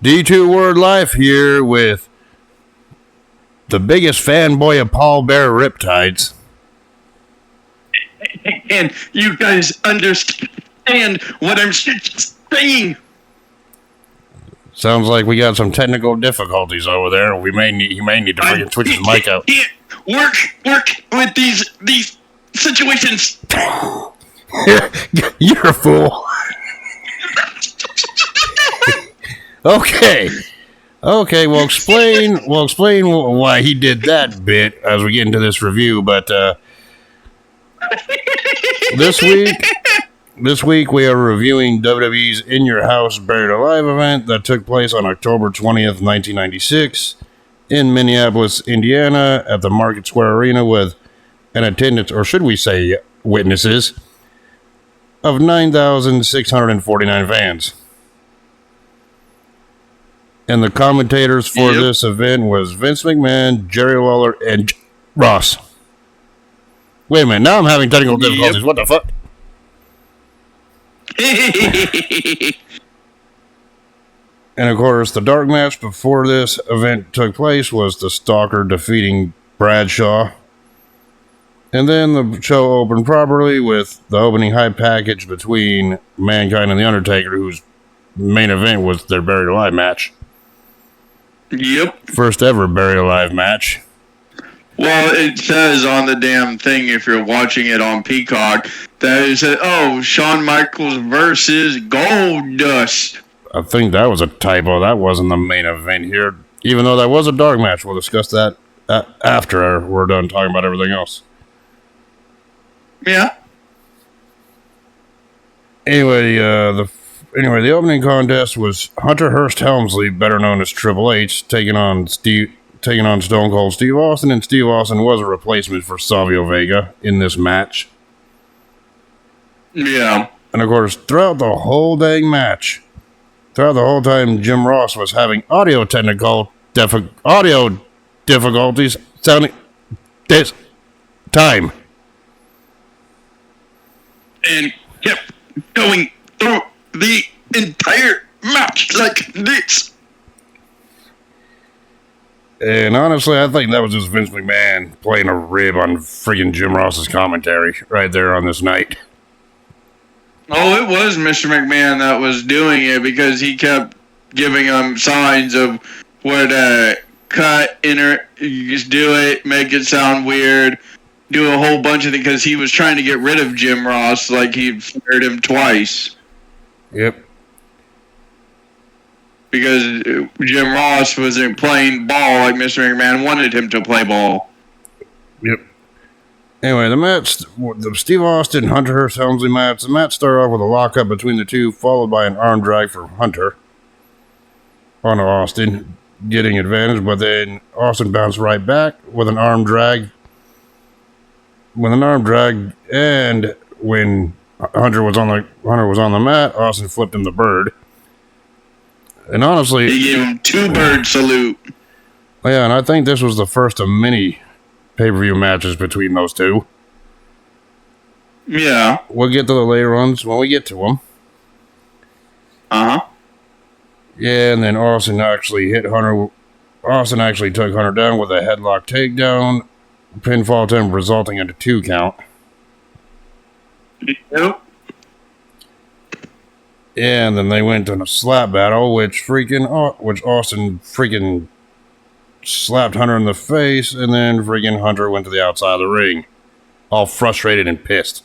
D2 Word Life here with the biggest fanboy of Paul Bear Riptides. And you guys understand what I'm saying. Sounds like we got some technical difficulties over there. He may need to freaking switch his mic out. Work with these situations. You're a fool. Okay, we'll explain why he did that bit as we get into this review, but this week we are reviewing WWE's In Your House Buried Alive event that took place on October 20th, 1996 in Minneapolis, Indiana at the Market Square Arena with an attendance, or should we say witnesses, of 9,649 fans. And the commentators for this event was Vince McMahon, Jerry Lawler, and Ross. Wait a minute, now I'm having technical difficulties. What the fuck? And of course, the dark match before this event took place was the Stalker defeating Bradshaw. And then the show opened properly with the opening high package between Mankind and The Undertaker, whose main event was their Buried Alive match. Yep. First ever Buried Alive match. Well, it says on the damn thing, if you're watching it on Peacock, that it said, Shawn Michaels versus Goldust. I think that was a typo. That wasn't the main event here. Even though that was a dark match. We'll discuss that after we're done talking about everything else. Yeah. Anyway, the opening contest was Hunter Hearst Helmsley, better known as Triple H, taking on Stone Cold Steve Austin, and Steve Austin was a replacement for Savio Vega in this match. Yeah. And of course, throughout the whole dang match, throughout the whole time, Jim Ross was having audio difficulties sounding this time. And kept going through the entire match like this. And honestly, I think that was just Vince McMahon playing a rib on freaking Jim Ross's commentary right there on this night. Oh, it was Mr. McMahon that was doing it because he kept giving him signs of where to cut, you just do it, make it sound weird, do a whole bunch of things because he was trying to get rid of Jim Ross like he'd fired him twice. Yep. Because Jim Ross wasn't playing ball like Mr. McMahon wanted him to play ball. Yep. Anyway, the match, the Steve Austin, Hunter Hearst Helmsley match, the match started off with a lockup between the two, followed by an arm drag for Hunter on Austin, getting advantage, but then Austin bounced right back with an arm drag. And when Hunter was on the mat, Austin flipped him the bird. And honestly, he gave him 2-bird salute. Yeah, and I think this was the first of many pay-per-view matches between those two. Yeah. We'll get to the later ones when we get to them. Uh-huh. Yeah, and then Austin actually took Hunter down with a headlock takedown. Pinfall attempt resulting in a 2 count. Yep. Yeah, and then they went in a slap battle, which Austin freaking slapped Hunter in the face, and then freaking Hunter went to the outside of the ring, all frustrated and pissed.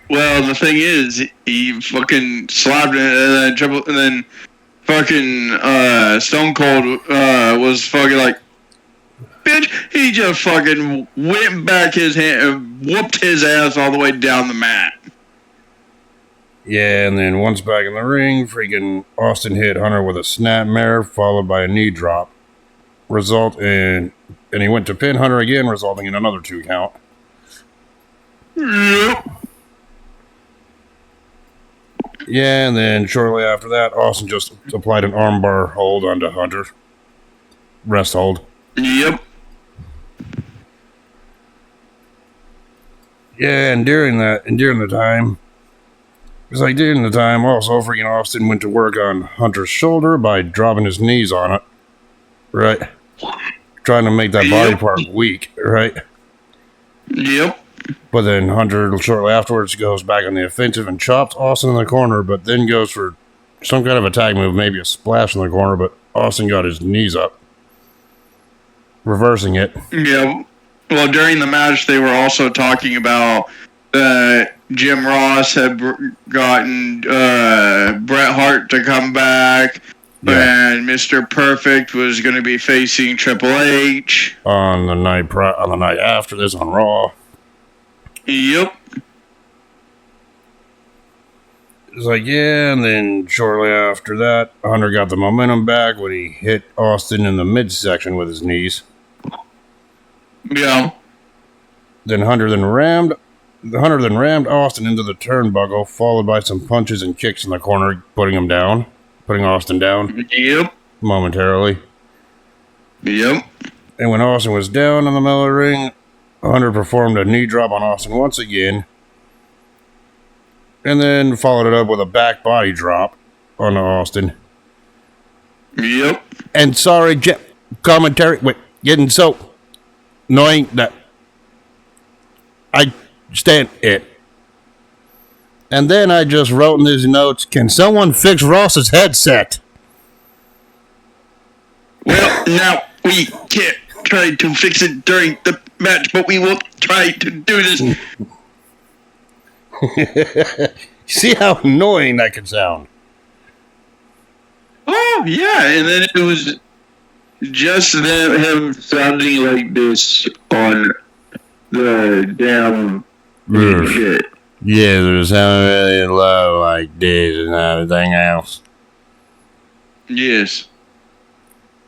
Well, the thing is, he fucking slapped it, and then fucking Stone Cold was fucking like, bitch. He just fucking went back his hand and whooped his ass all the way down the mat. Yeah, and then once back in the ring, freaking Austin hit Hunter with a snapmare, followed by a knee drop. And he went to pin Hunter again, resulting in another 2 count. Yep. Yeah, and then shortly after that, Austin just applied an armbar hold onto Hunter. Rest hold. Yep. Yeah, and during the time, It's like during the time, also freaking Austin went to work on Hunter's shoulder by dropping his knees on it. Right? Trying to make that body part weak, right? Yep. But then Hunter, shortly afterwards, goes back on the offensive and chops Austin in the corner, but then goes for some kind of a tag move, maybe a splash in the corner, but Austin got his knees up, reversing it. Yeah. Well, during the match, they were also talking about Jim Ross had gotten Bret Hart to come back, and Mr. Perfect was going to be facing Triple H on the night after this on Raw. Yep. It's like, yeah, and then shortly after that, Hunter got the momentum back when he hit Austin in the midsection with his knees. Yeah. Then Hunter rammed Austin into the turnbuckle, followed by some punches and kicks in the corner, putting Austin down. Yep. Momentarily. Yep. And when Austin was down in the middle of the ring, Hunter performed a knee drop on Austin once again, and then followed it up with a back body drop on Austin. Yep. And sorry, commentary, getting so annoying that I stand it. And then I just wrote in these notes, can someone fix Ross's headset? Well, now we can't try to fix it during the match, but we will try to do this. See how annoying that could sound? Oh, yeah, and then it was just him sounding like this on the damn shit. Yeah, it was sounding really low like this and everything else. Yes.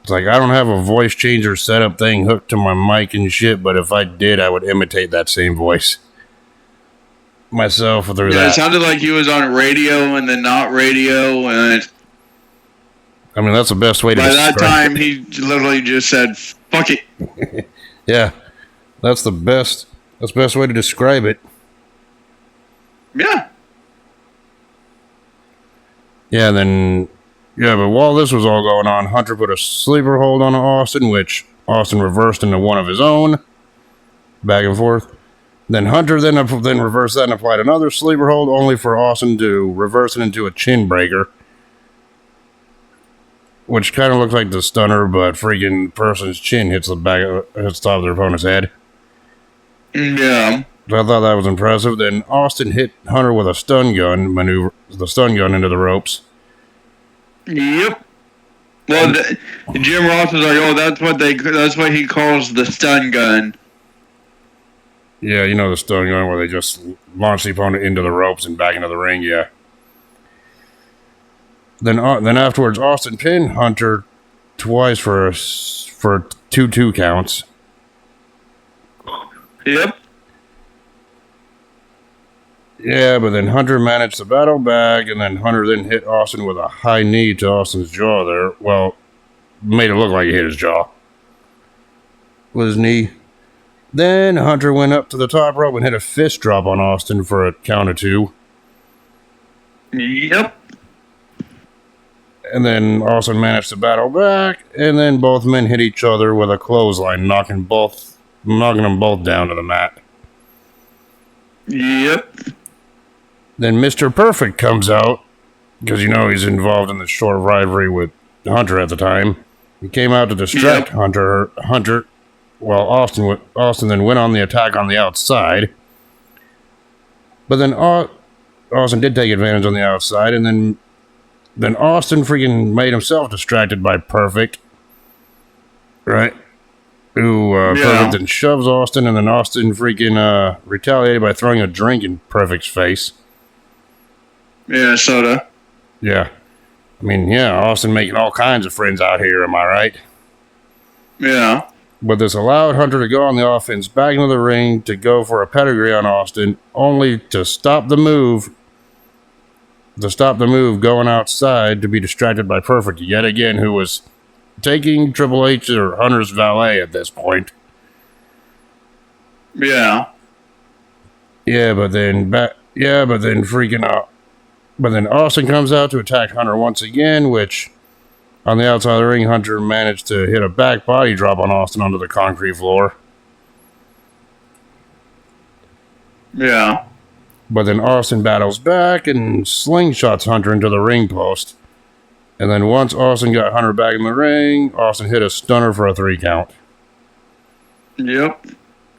It's like, I don't have a voice changer setup thing hooked to my mic and shit, but if I did, I would imitate that same voice myself through that. It sounded like he was on radio and then not radio, and I mean, that's the best way to by describe that time, it. he literally just said, fuck it. Yeah, that's the best way to describe it. Yeah. Yeah, but while this was all going on, Hunter put a sleeper hold on Austin, which Austin reversed into one of his own. Back and forth. Then Hunter then reversed that and applied another sleeper hold, only for Austin to reverse it into a chin breaker. Which kind of looks like the stunner, but freaking person's chin hits the top of their opponent's head. Yeah. So I thought that was impressive. Then Austin hit Hunter with a stun gun into the ropes. Yep. Well, Jim Ross was like, "Oh, that's what he calls the stun gun." Yeah, you know the stun gun where they just launch the opponent into the ropes and back into the ring. Yeah. Then afterwards, Austin pinned Hunter twice for 2 counts. Yep. Yeah, but then Hunter managed to battle back, and then Hunter then hit Austin with a high knee to Austin's jaw there. Well, made it look like he hit his jaw with his knee. Then Hunter went up to the top rope and hit a fist drop on Austin for a count of 2. Yep. And then Austin managed to battle back, and then both men hit each other with a clothesline, knocking them both down to the mat. Yep. Then Mr. Perfect comes out, because you know he's involved in the short rivalry with Hunter at the time. He came out to distract Hunter, while Austin then went on the attack on the outside. But then Austin did take advantage on the outside, and then Austin freaking made himself distracted by Perfect. Right? Perfect then shoves Austin, and then Austin freaking retaliated by throwing a drink in Perfect's face. Yeah, soda. Yeah. I mean, yeah, Austin making all kinds of friends out here, am I right? Yeah. But this allowed Hunter to go on the offense back into the ring to go for a pedigree on Austin, only to stop the move going outside to be distracted by Perfect yet again, who was taking Triple H or Hunter's valet at this point. Yeah. Yeah, but then freaking But then Austin comes out to attack Hunter once again, which on the outside of the ring, Hunter managed to hit a back body drop on Austin onto the concrete floor. Yeah. But then Austin battles back and slingshots Hunter into the ring post. And then once Austin got Hunter back in the ring, Austin hit a stunner for a 3 count. Yep.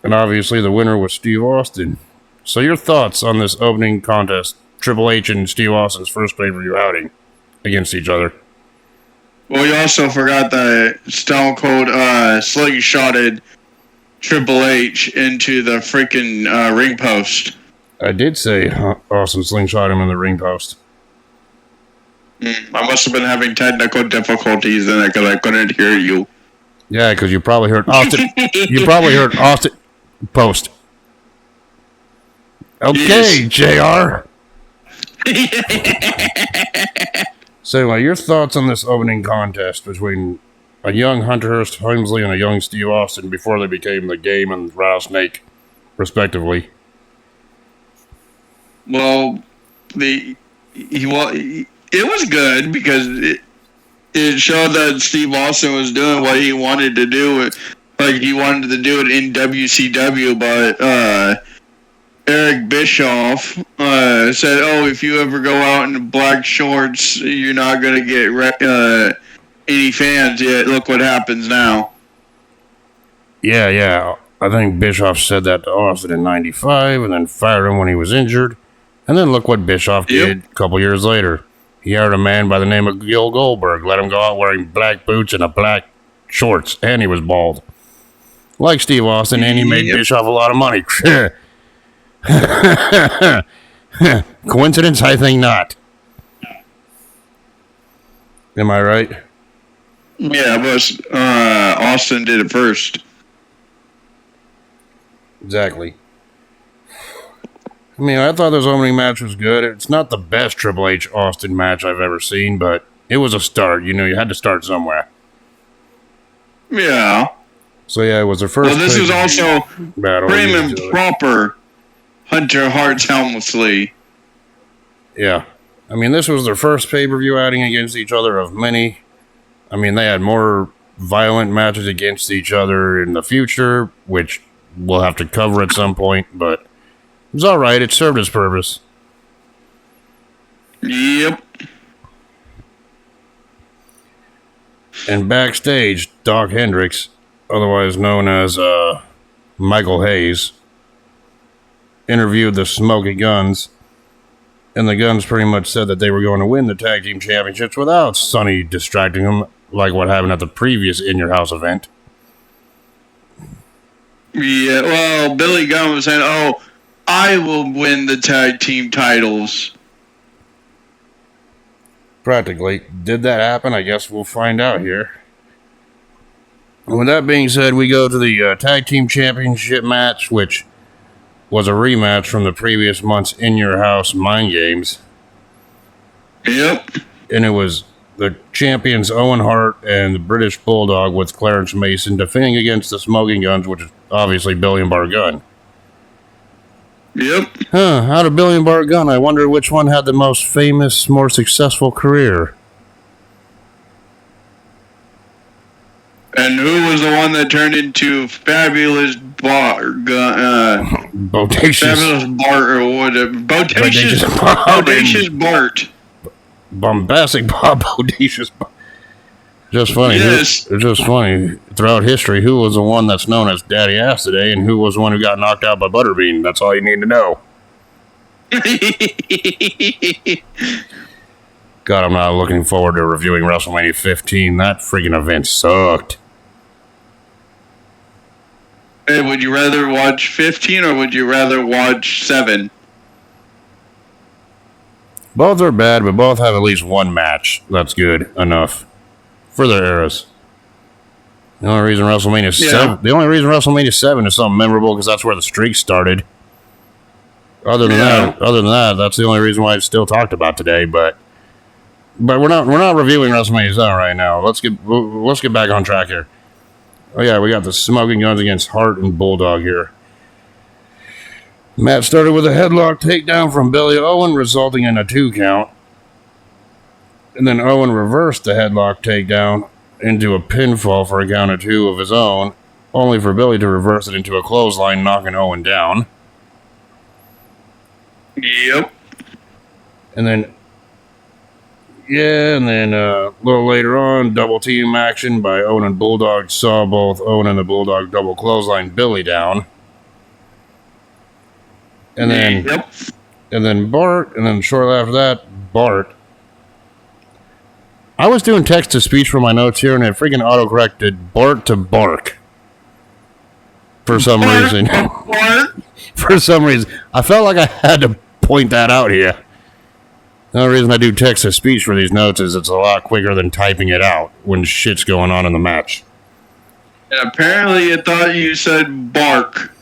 And obviously the winner was Steve Austin. So your thoughts on this opening contest, Triple H and Steve Austin's first pay-per-view outing against each other? Well, you also forgot that Stone Cold slingshotted Triple H into the freaking ring post. I did say Austin slingshot him in the ring post. I must have been having technical difficulties in it because I couldn't hear you. Yeah, because you probably heard Austin. You probably heard Austin post. Okay, JR. So, anyway, your thoughts on this opening contest between a young Hunter Hearst Helmsley and a young Steve Austin before they became the Game and Rattlesnake, respectively? Well, it was good because it showed that Steve Austin was doing what he wanted to do. Like, he wanted to do it in WCW, but Eric Bischoff said, "Oh, if you ever go out in black shorts, you're not going to get any fans yet. Look what happens now." Yeah. I think Bischoff said that to Austin in '95 and then fired him when he was injured. And then look what Bischoff did a couple years later. He hired a man by the name of Gil Goldberg, let him go out wearing black boots and a black shorts, and he was bald. Like Steve Austin, and he made Bischoff a lot of money. Coincidence? I think not. Am I right? Yeah, but Austin did it first. Exactly. I mean, I thought this opening match was good. It's not the best Triple H Austin match I've ever seen, but it was a start. You know, you had to start somewhere. Yeah. So, yeah, it was the first. Well, this is also battle prim and proper Hunter Hearst Helmsley. Yeah. I mean, this was their first pay-per-view outing against each other of many. I mean, they had more violent matches against each other in the future, which we'll have to cover at some point, but it was all right. It served its purpose. Yep. And backstage, Doc Hendricks, otherwise known as Michael Hayes, interviewed the Smoking Guns, and the Guns pretty much said that they were going to win the tag team championships without Sonny distracting them, like what happened at the previous In Your House event. Yeah, well, Billy Gunn was saying, "Oh, I will win the tag team titles." Practically. Did that happen? I guess we'll find out here. And with that being said, we go to the tag team championship match, which was a rematch from the previous month's In Your House Mind Games. Yep. And it was the champions Owen Hart and the British Bulldog with Clarence Mason defending against the Smoking Guns, which is obviously Billion Bar Gun. Yep. Out of Billion Bar Gun, I wonder which one had the most famous, more successful career. And who was the one that turned into Fabulous Bart? Bodacious. Fabulous Bart or whatever. Bodacious Bart. Bombastic Bob. Bodacious Bob. Just funny. Yes. It's just funny. Throughout history, who was the one that's known as Daddy Ass today, and who was the one who got knocked out by Butterbean? That's all you need to know. God, I'm not looking forward to reviewing WrestleMania 15. That freaking event sucked. Hey, would you rather watch 15 or would you rather watch 7? Both are bad, but both have at least one match that's good enough for their eras. The only reason WrestleMania 7 is something memorable because that's where the streak started. Other than that, that's the only reason why it's still talked about today. But we're not reviewing WrestleMania 7 right now. Let's get back on track here. Oh yeah, we got the Smoking Guns against Hart and Bulldog here. Matt started with a headlock takedown from Billy Owen, resulting in a 2 count. And then Owen reversed the headlock takedown into a pinfall for a count of 2 of his own, only for Billy to reverse it into a clothesline, knocking Owen down. Yep. And then a little later on, double team action by Owen and Bulldog saw both Owen and the Bulldog double clothesline Billy down. And then Bart, and then shortly after that, Bart. I was doing text to speech for my notes here, and it freaking autocorrected Bart to Bark. For some reason. For some reason. I felt like I had to point that out here. The only reason I do text to speech for these notes is it's a lot quicker than typing it out when shit's going on in the match. And apparently it thought you said bark.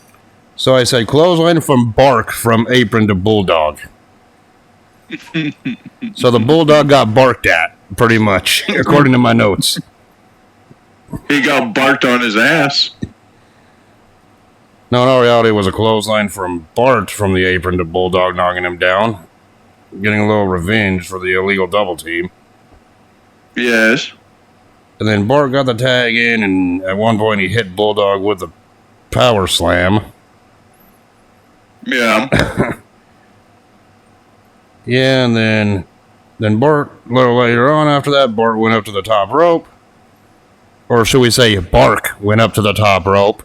So I said clothesline from Bark from apron to Bulldog. So the Bulldog got barked at, pretty much, according to my notes. He got barked on his ass. No, in reality, it was a clothesline from Bart from the apron to Bulldog, knocking him down. Getting a little revenge for the illegal double team. Yes. And then Bart got the tag in, and at one point he hit Bulldog with a power slam. Yeah. Yeah, and then Bart, a little later on after that, Bart went up to the top rope. Or should we say Bark went up to the top rope.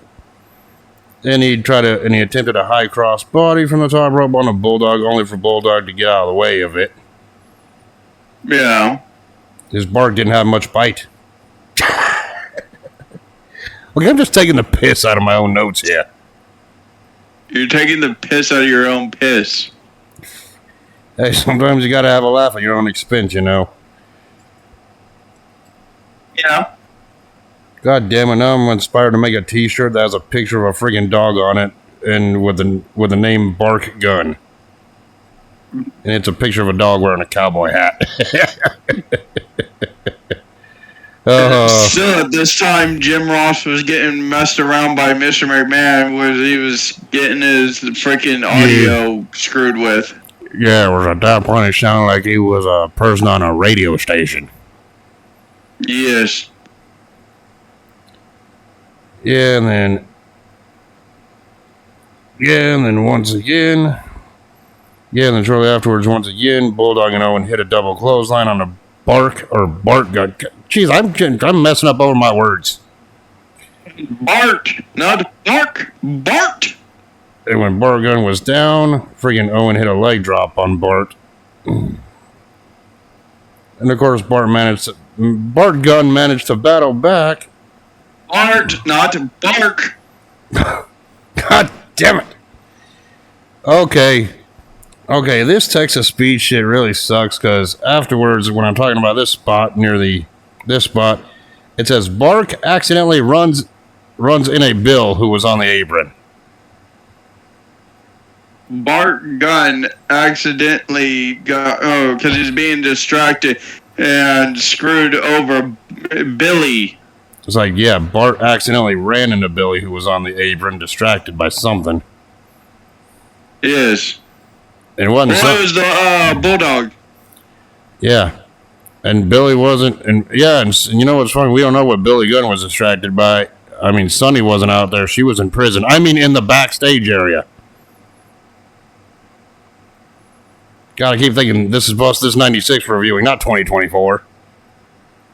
And he attempted a high cross body from the top rope on a Bulldog, only for Bulldog to get out of the way of it. Yeah. His Bark didn't have much bite. Okay, I'm just taking the piss out of my own notes here. You're taking the piss out of your own piss. Hey, sometimes you gotta have a laugh at your own expense, you know. Yeah. God damn it, now I'm inspired to make a t-shirt that has a picture of a friggin' dog on it and with the name Bark Gun. And it's a picture of a dog wearing a cowboy hat. Still at this time, Jim Ross was getting messed around by Mr. McMahon, where he was getting his freaking audio screwed with. Yeah, it was at that point it sounded like he was a person on a radio station. Yes. Yeah, and then shortly afterwards, once again, Bulldog and Owen hit a double clothesline on a Bart Gun. Jeez, I'm messing up over my words. Bart, not Bark. Bart. And when Bart Gun was down, friggin' Owen hit a leg drop on Bart. And of course, Bart Gun managed to battle back. Bart, not Bark. God damn it. Okay, this Texas speed shit really sucks because afterwards, when I'm talking about this spot, it says Bark accidentally runs in a Bill who was on the apron. Bart Gunn accidentally because he's being distracted and screwed over Billy. It's like, yeah, Bart accidentally ran into Billy who was on the apron, distracted by something. Yes. And it wasn't. Well, it was the Bulldog. Yeah. And Billy wasn't, and you know what's funny? We don't know what Billy Gunn was distracted by. I mean, Sunny wasn't out there. She was in prison. I mean, in the backstage area. Gotta keep thinking, this is 96 for reviewing, not 2024.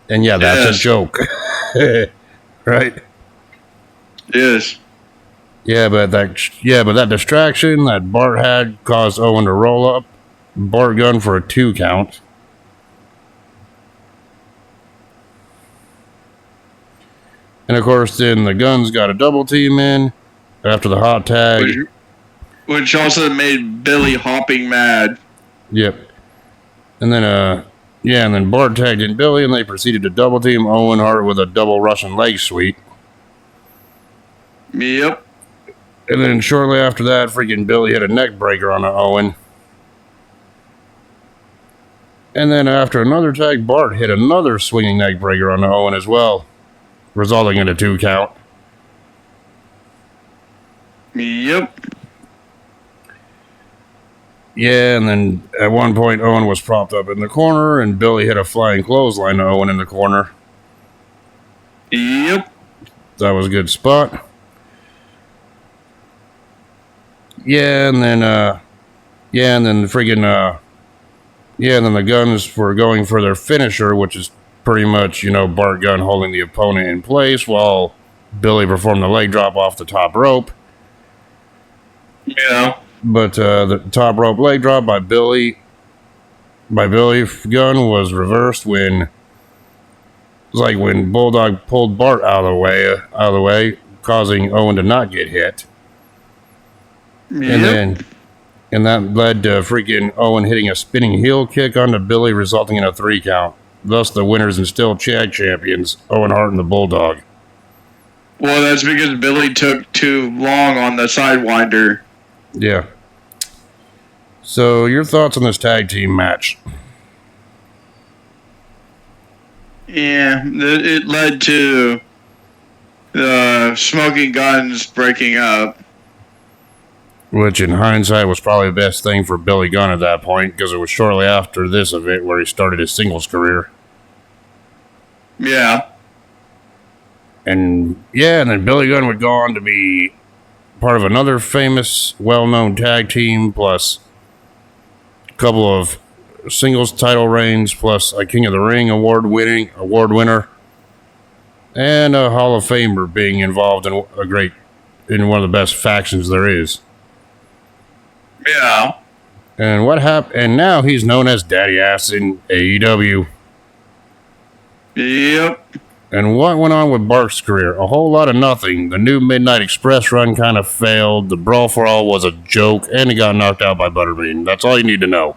And yeah, that's a joke. Right? Yes. Yeah, but that distraction that Bart had caused Owen to roll up Bart Gunn for a 2 count. And of course, then the Guns got a double team in after the hot tag. Which also made Billy hopping mad. Yep. And then Bart tagged in Billy, and they proceeded to double team Owen Hart with a double Russian leg sweep. Yep. And then shortly after that, freaking Billy hit a neck breaker on Owen. And then after another tag, Bart hit another swinging neck breaker on Owen as well, resulting in a 2 count. Yep. Yeah, and then at one point, Owen was propped up in the corner, and Billy hit a flying clothesline to Owen in the corner. Yep. That was a good spot. Yeah, and then, and then the Guns were going for their finisher, which is pretty much, Bart Gunn holding the opponent in place while Billy performed the leg drop off the top rope. Yeah. But the top rope leg drop by Billy Gunn was reversed when Bulldog pulled Bart out of the way, causing Owen to not get hit. Yep. And that led to freaking Owen hitting a spinning heel kick onto Billy, resulting in a 3 count. Thus, the winners and still tag champions, Owen Hart and the Bulldog. Well, that's because Billy took too long on the Sidewinder. Yeah. So, your thoughts on this tag team match? Yeah, it led to the Smoking Guns breaking up. Which, in hindsight, was probably the best thing for Billy Gunn at that point, because it was shortly after this event where he started his singles career. Yeah. And then Billy Gunn would go on to be part of another famous, well-known tag team, plus a couple of singles title reigns, plus a King of the Ring award winner, and a Hall of Famer being involved in one of the best factions there is. Yeah. And what happened? And now he's known as Daddy Ass in AEW. Yep. And what went on with Bart's career? A whole lot of nothing. The new Midnight Express run kind of failed. The Brawl for All was a joke, and he got knocked out by Butterbean. That's all you need to know.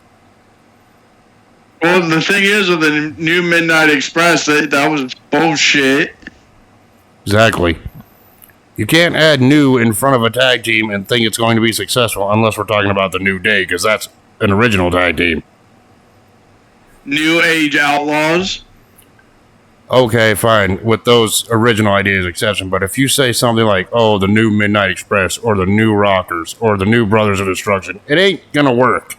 Well, the thing is, with the new Midnight Express, that was bullshit. Exactly. You can't add new in front of a tag team and think it's going to be successful unless we're talking about the New Day, because that's an original tag team. New Age Outlaws. Okay, fine, with those original ideas exception, but if you say something like, oh, the new Midnight Express, or the new Rockers, or the new Brothers of Destruction, it ain't gonna work.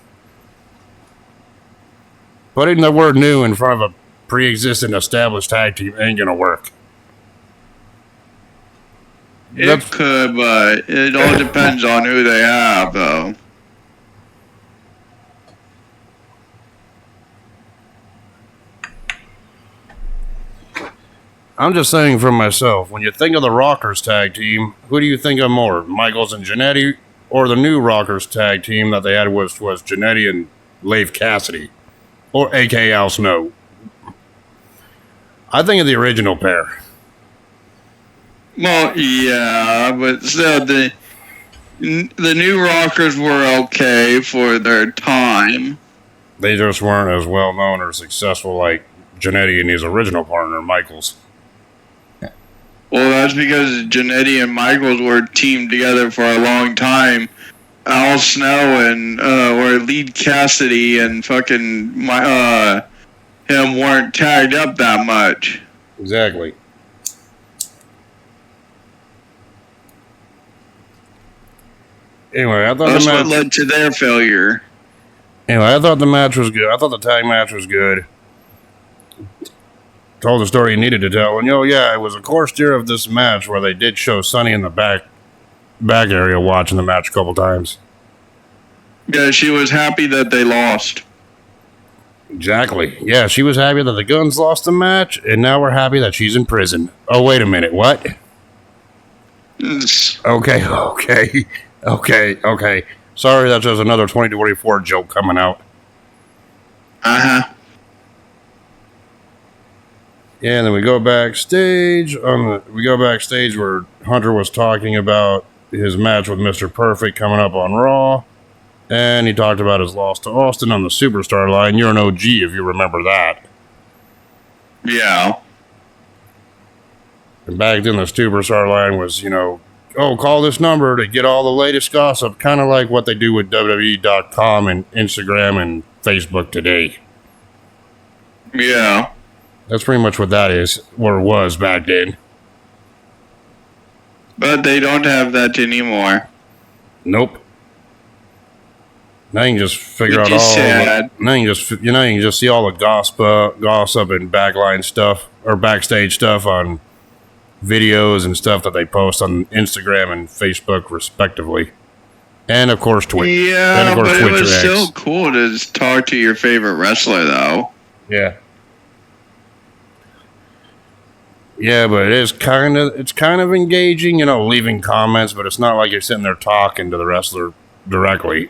Putting the word new in front of a pre-existing established tag team ain't gonna work. It could, but it all depends on who they have, though. I'm just saying for myself, when you think of the Rockers tag team, who do you think of more, Michaels and Jannetty, or the new Rockers tag team that they had was Jannetty and Leif Cassidy, or A.K.A. Al Snow? I think of the original pair. Well, yeah, but still, the new Rockers were okay for their time. They just weren't as well known or successful like Jannetty and his original partner, Michaels. Well, that's because Jannetty and Michaels were teamed together for a long time. Al Snow and or Lead Cassidy and fucking him weren't tagged up that much. Exactly. Anyway, I thought that's what led to their failure. Anyway, I thought the match was good. I thought the tag match was good. Told the story he needed to tell. And, it was a core steer of this match where they did show Sunny in the back area watching the match a couple times. Yeah, she was happy that they lost. Exactly. Yeah, she was happy that the Guns lost the match, and now we're happy that she's in prison. Oh, wait a minute. What? Okay. Sorry, that's just another 2024 joke coming out. Uh-huh. Yeah, and then we go backstage. We go backstage where Hunter was talking about his match with Mr. Perfect coming up on Raw. And he talked about his loss to Austin on the Superstar line. You're an OG if you remember that. Yeah. And back then the Superstar line was, call this number to get all the latest gossip. Kind of like what they do with WWE.com and Instagram and Facebook today. Yeah. That's pretty much what that is, or was back then. But they don't have that anymore. Nope. Now you can just figure Which out is all. sad. Now you can just see all the gossip and backline stuff or backstage stuff on videos and stuff that they post on Instagram and Facebook, respectively, and of course Twitch. Yeah, and of course but it Twitter was X. still cool to talk to your favorite wrestler, though. Yeah. Yeah, but it's kind of engaging, leaving comments, but it's not like you're sitting there talking to the wrestler directly.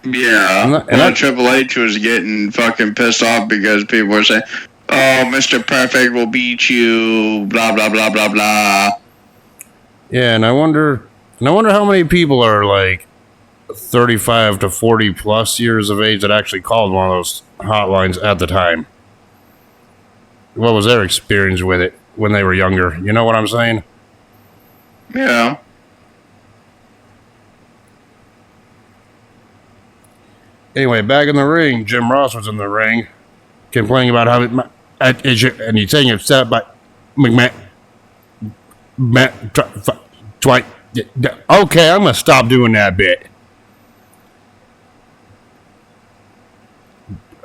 Yeah, Triple H was getting fucking pissed off because people were saying, "Oh, Mr. Perfect will beat you," blah blah blah blah blah. Yeah, and I wonder how many people are like 35 to 40 plus years of age that actually called one of those hotlines at the time. What was their experience with it when they were younger? You know what I'm saying? Yeah. Anyway, back in the ring, Jim Ross was in the ring, complaining about how and he's saying upset by McMahon. Twice. Okay, I'm gonna stop doing that bit.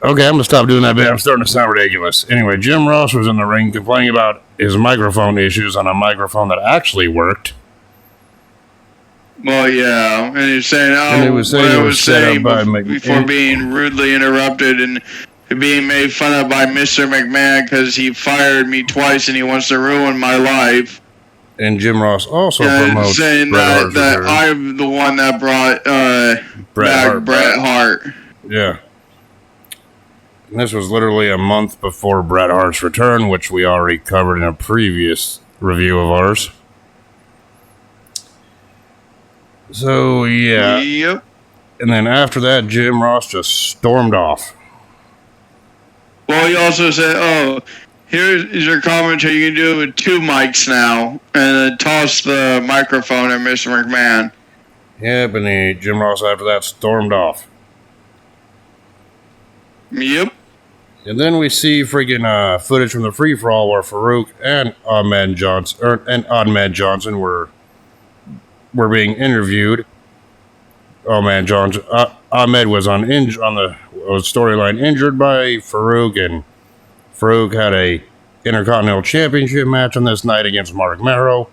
Okay, I'm gonna stop doing that bit. I'm starting to sound ridiculous. Anyway, Jim Ross was in the ring complaining about his microphone issues on a microphone that actually worked. Well, yeah, and he's saying, and it was saying, before being rudely interrupted and being made fun of by Mr. McMahon because he fired me twice and he wants to ruin my life. And Jim Ross also promotes saying that I'm the one that brought Bret Hart. Yeah. And this was literally a month before Bret Hart's return, which we already covered in a previous review of ours. So, yeah. Yep. And then after that, Jim Ross just stormed off. Well, he also said, "Oh, here's your commentary. You can do it with 2 mics now." And then tossed the microphone at Mr. McMahon. Yep, and Jim Ross after that stormed off. Yep. And then we see freaking footage from the free-for-all where Farouk and Ahmed Johnson were being interviewed. Ahmed was on the storyline injured by Farouk, and Farouk had a Intercontinental Championship match on this night against Mark Merrow.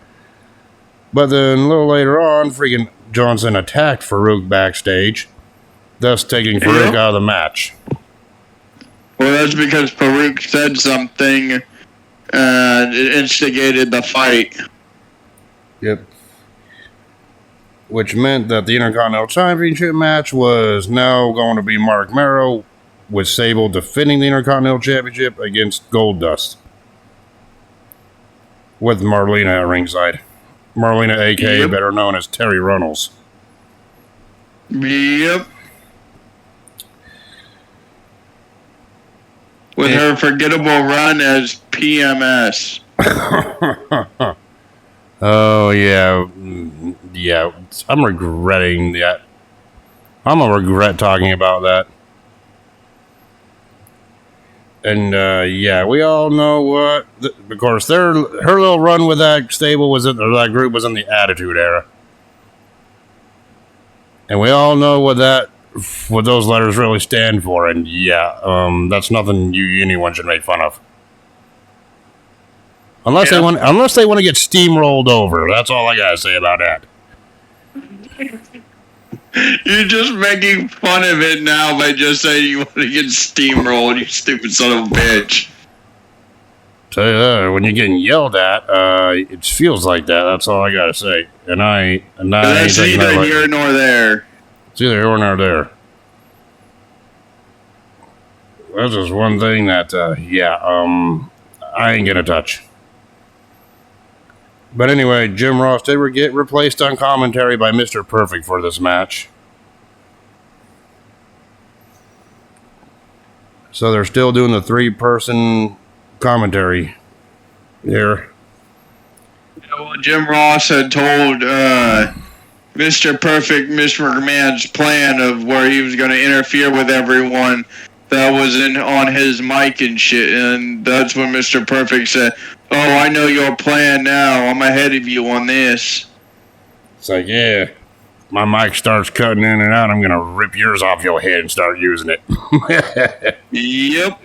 But then a little later on, freaking Johnson attacked Farouk backstage, thus taking Farouk out of the match. Well, that's because Farouk said something and it instigated the fight. Yep. Which meant that the Intercontinental Championship match was now going to be Mark Merrow with Sable defending the Intercontinental Championship against Goldust. With Marlena at ringside. Marlena, a.k.a. better known as Terry Runnels. Yep. With her forgettable run as PMS. Oh, yeah. Yeah, I'm regretting that. I'm going to regret talking about that. And, yeah, we all know what... Of course, her little run with that stable that group was in the Attitude Era. And we all know what those letters really stand for. And, yeah, that's nothing anyone should make fun of. Unless they want to get steamrolled over. That's all I gotta say about that. You're just making fun of it now by just saying you want to get steamrolled, you stupid son of a bitch. Tell you that, when you're getting yelled at, it feels like that. That's all I gotta say. And that's neither here nor there. It's either here nor there. That's just one thing that, I ain't gonna touch. But anyway, Jim Ross did get replaced on commentary by Mr. Perfect for this match. So they're still doing the 3-person commentary here. Yeah, well, Jim Ross had told Mr. Perfect, Mr. McMahon's plan of where he was going to interfere with everyone that was on his mic and shit. And that's when Mr. Perfect said, "Oh, I know your plan now. I'm ahead of you on this." It's like, yeah. my mic starts cutting in and out, I'm going to rip yours off your head and start using it. Yep.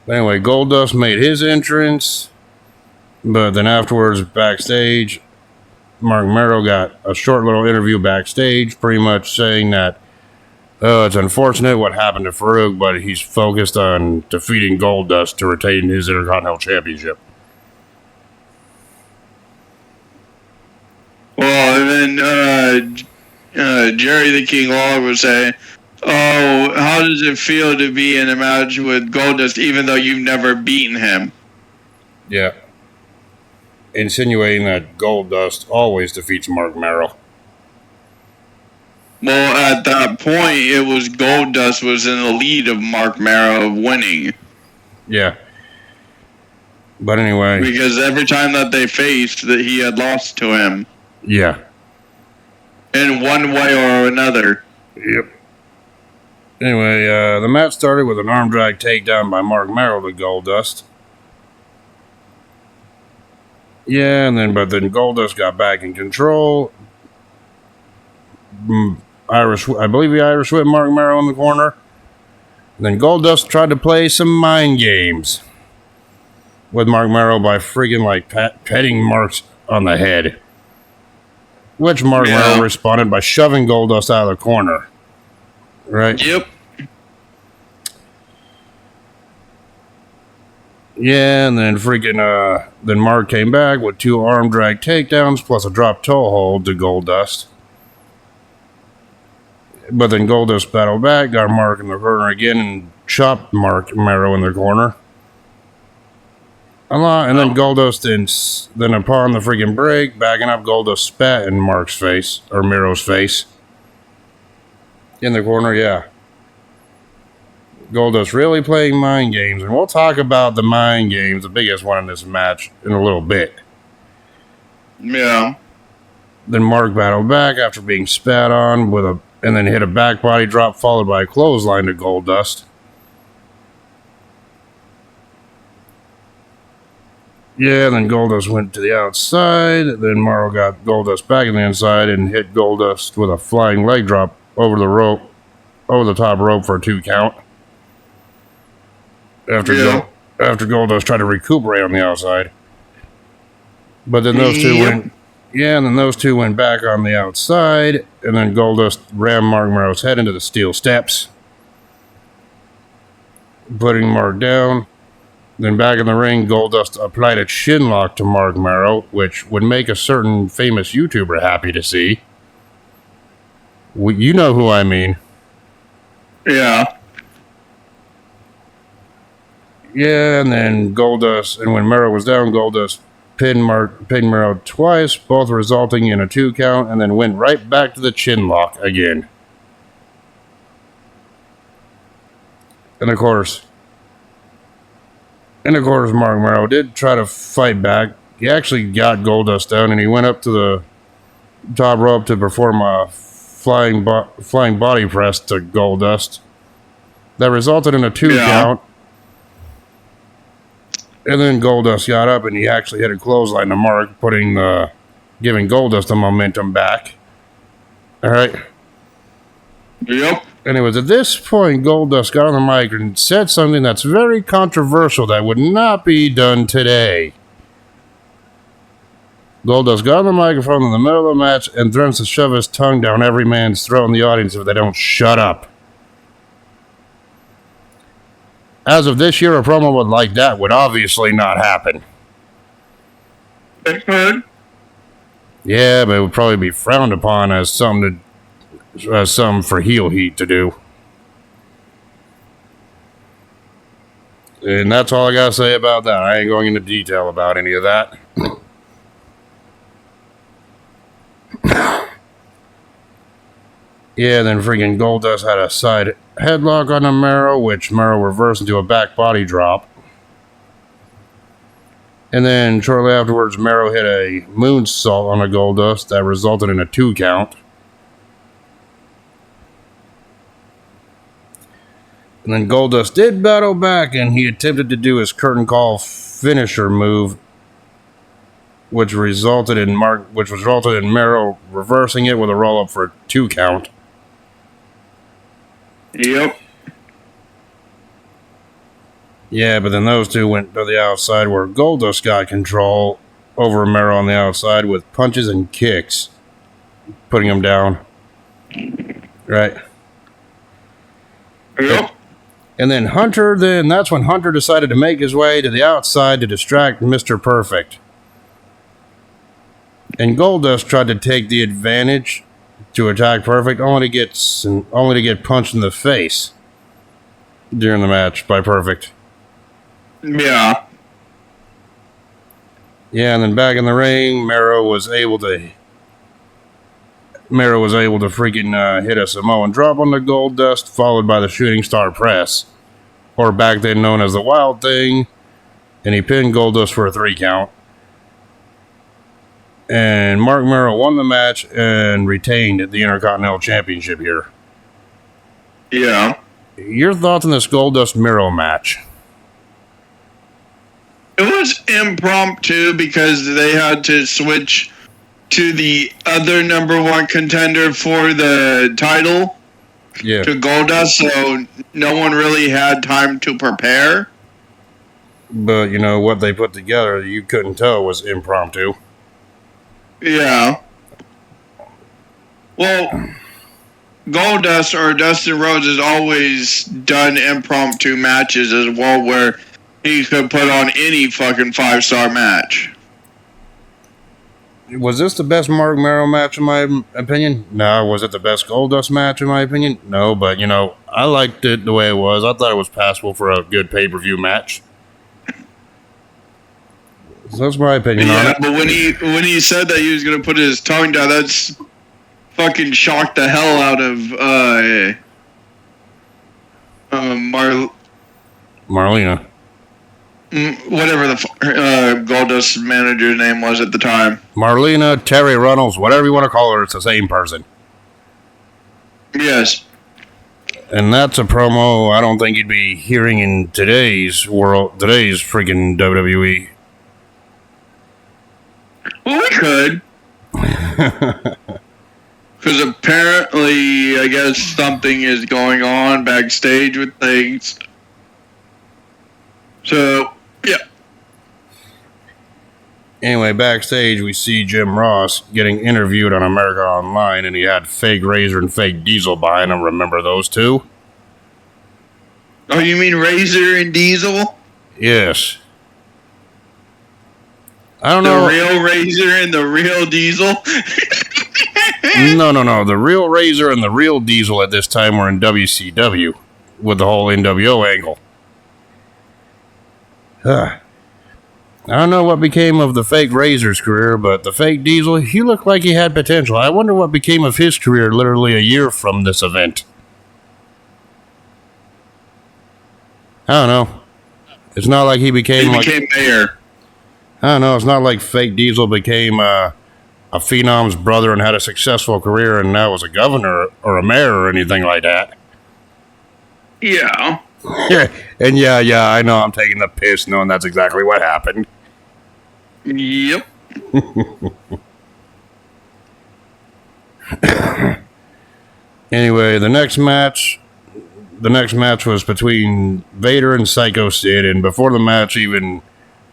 Anyway, Goldust made his entrance, but then afterwards, backstage, Mark Merrill got a short little interview backstage, pretty much saying that it's unfortunate what happened to Farouk, but he's focused on defeating Goldust to retain his Intercontinental Championship. Well, and then Jerry the King Lawler would say, "Oh, how does it feel to be in a match with Goldust, even though you've never beaten him?" Yeah. Insinuating that Goldust always defeats Mark Merrill. Well, at that point, it was Goldust was in the lead of Mark Merrill winning. Yeah. But anyway. Because every time that they faced, that he had lost to him. Yeah. In one way or another. Yep. Anyway, the match started with an arm drag takedown by Mark Merrill to Goldust. Yeah, but then Goldust got back in control. I believe he Irish whipped Mark Merrill in the corner. And then Goldust tried to play some mind games with Mark Merrill by freaking petting Mark's on the head. Which Mark Merrill responded by shoving Goldust out of the corner. Right? Yep. Yeah, and then then Mark came back with 2 arm drag takedowns plus a drop toe hold to Goldust. But then Goldust battled back, got Mark in the corner again, and chopped Mark Merrill in the corner. And then Goldust, then upon the freaking break, backing up, Goldust spat in Mark's face, or Merrill's face. In the corner, yeah. Goldust really playing mind games, and we'll talk about the mind games, the biggest one in this match, in a little bit. Yeah. Then Mark battled back after being spat on and then hit a back body drop followed by a clothesline to Goldust. Yeah, then Goldust went to the outside. Then Morrow got Goldust back in the inside and hit Goldust with a flying leg drop over the top rope for a 2 count. After Goldust tried to recuperate on the outside. But then those two went back on the outside, and then Goldust rammed Mark Merrill's head into the steel steps, putting Mark down. Then back in the ring, Goldust applied a chin lock to Mark Merrill, which would make a certain famous YouTuber happy to see. You know who I mean. Yeah. Yeah, and then and when Merrill was down, Goldust pinned Merrill twice, both resulting in a 2 count, and then went right back to the chin lock again. And of course, Mark Merrill did try to fight back. He actually got Goldust down, and he went up to the top rope to perform a flying body press to Goldust. That resulted in a 2 count. And then Goldust got up, and he actually hit a clothesline to Mark, giving Goldust the momentum back. All right. Yep. Anyways, at this point, Goldust got on the mic and said something that's very controversial that would not be done today. Goldust got on the microphone in the middle of the match and threatens to shove his tongue down every man's throat in the audience if they don't shut up. As of this year, a promo like that would obviously not happen. It could. Yeah, but it would probably be frowned upon as something for heel heat to do. And that's all I gotta say about that. I ain't going into detail about any of that. Yeah, then freaking Goldust had a side headlock on Merrill, which Merrill reversed into a back body drop. And then shortly afterwards, Merrill hit a moonsault on a Goldust that resulted in a 2 count. And then Goldust did battle back, and he attempted to do his curtain call finisher move. which resulted in Mero reversing it with a roll up for a 2 count. Yep. Yeah, but then those two went to the outside where Goldust got control over Mero on the outside with punches and kicks, putting him down. Right. Yep. And then that's when Hunter decided to make his way to the outside to distract Mr. Perfect. And Goldust tried to take the advantage to attack Perfect, only to get punched in the face during the match by Perfect. Yeah. Yeah, and then back in the ring, Mero was able to freaking hit a Samoan drop on the Goldust, followed by the Shooting Star Press, or back then known as the Wild Thing, and he pinned Goldust for a 3 count. And Mark Mero won the match and retained the Intercontinental Championship here. Yeah. Your thoughts on this Goldust Mero match? It was impromptu because they had to switch to the other number 1 contender for the title, Yeah. to Goldust, so no one really had time to prepare. But, what they put together, you couldn't tell was impromptu. Yeah. Well, Goldust or Dustin Rhodes has always done impromptu matches as well, where he could put on any fucking 5-star match. Was this the best Mark Mero match in my opinion? No. Was it the best Goldust match in my opinion? No, but, I liked it the way it was. I thought it was passable for a good pay-per-view match. So that's my opinion on it. But when he said that he was going to put his tongue down, that's fucking shocked the hell out of Marlena. Whatever the Goldust manager's name was at the time. Marlena, Terry Runnels, whatever you want to call her, it's the same person. Yes. And that's a promo I don't think you'd be hearing in today's freaking WWE. Well, we could. Because apparently, I guess something is going on backstage with things. So, yeah. Anyway, backstage, we see Jim Ross getting interviewed on America Online, and he had Fake Razor and Fake Diesel behind him. Remember those two? Oh, you mean Razor and Diesel? Yes. I don't know. The real Razor and the real Diesel? No. The real Razor and the real Diesel at this time were in WCW with the whole NWO angle. I don't know what became of the Fake Razor's career, but the Fake Diesel, he looked like he had potential. I wonder what became of his career literally a year from this event. I don't know. It's not like he became mayor. I don't know. It's not like Fake Diesel became a Phenom's brother and had a successful career and now was a governor or a mayor or anything like that. Yeah. And yeah, I know I'm taking the piss knowing that's exactly what happened. Yep. Anyway, the next match was between Vader and Psycho Sid, and before the match even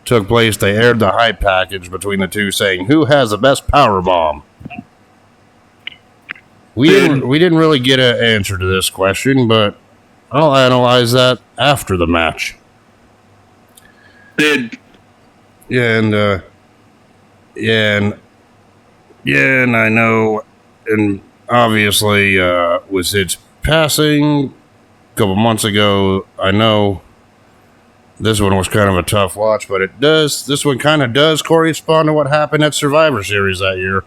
took place, they aired the hype package between the two saying, "Who has the best power bomb?" We didn't really get an answer to this question, but I'll analyze that after the match. Sid. And I know, and obviously, with Sid's passing a couple months ago, I know this one was kind of a tough watch, but this one kind of does correspond to what happened at Survivor Series that year.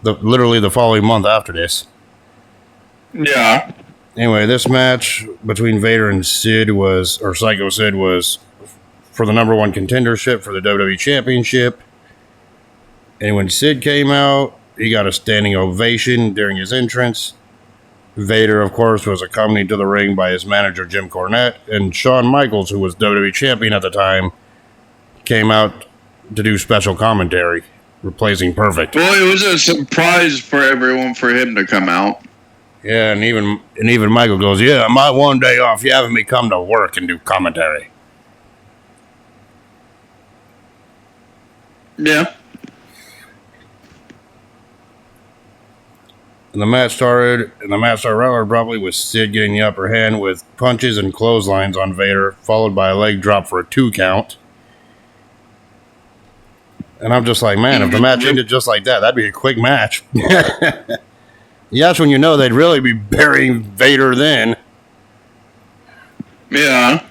Literally the following month after this. Yeah. Anyway, this match between Vader and Psycho Sid was for the number 1 contendership for the WWE Championship. And when Sid came out, he got a standing ovation during his entrance. Vader, of course, was accompanied to the ring by his manager, Jim Cornette, and Shawn Michaels, who was WWE Champion at the time, came out to do special commentary, replacing Perfect. Well, it was a surprise for everyone for him to come out. Yeah, and even Michael goes, "Yeah, my one day off, you having me come to work and do commentary." Yeah. And the match started rather abruptly with Sid getting the upper hand with punches and clotheslines on Vader, followed by a leg drop for a 2 count. And I'm just like, man, if the match ended just like that, that'd be a quick match. That's when you know they'd really be burying Vader then. Yeah.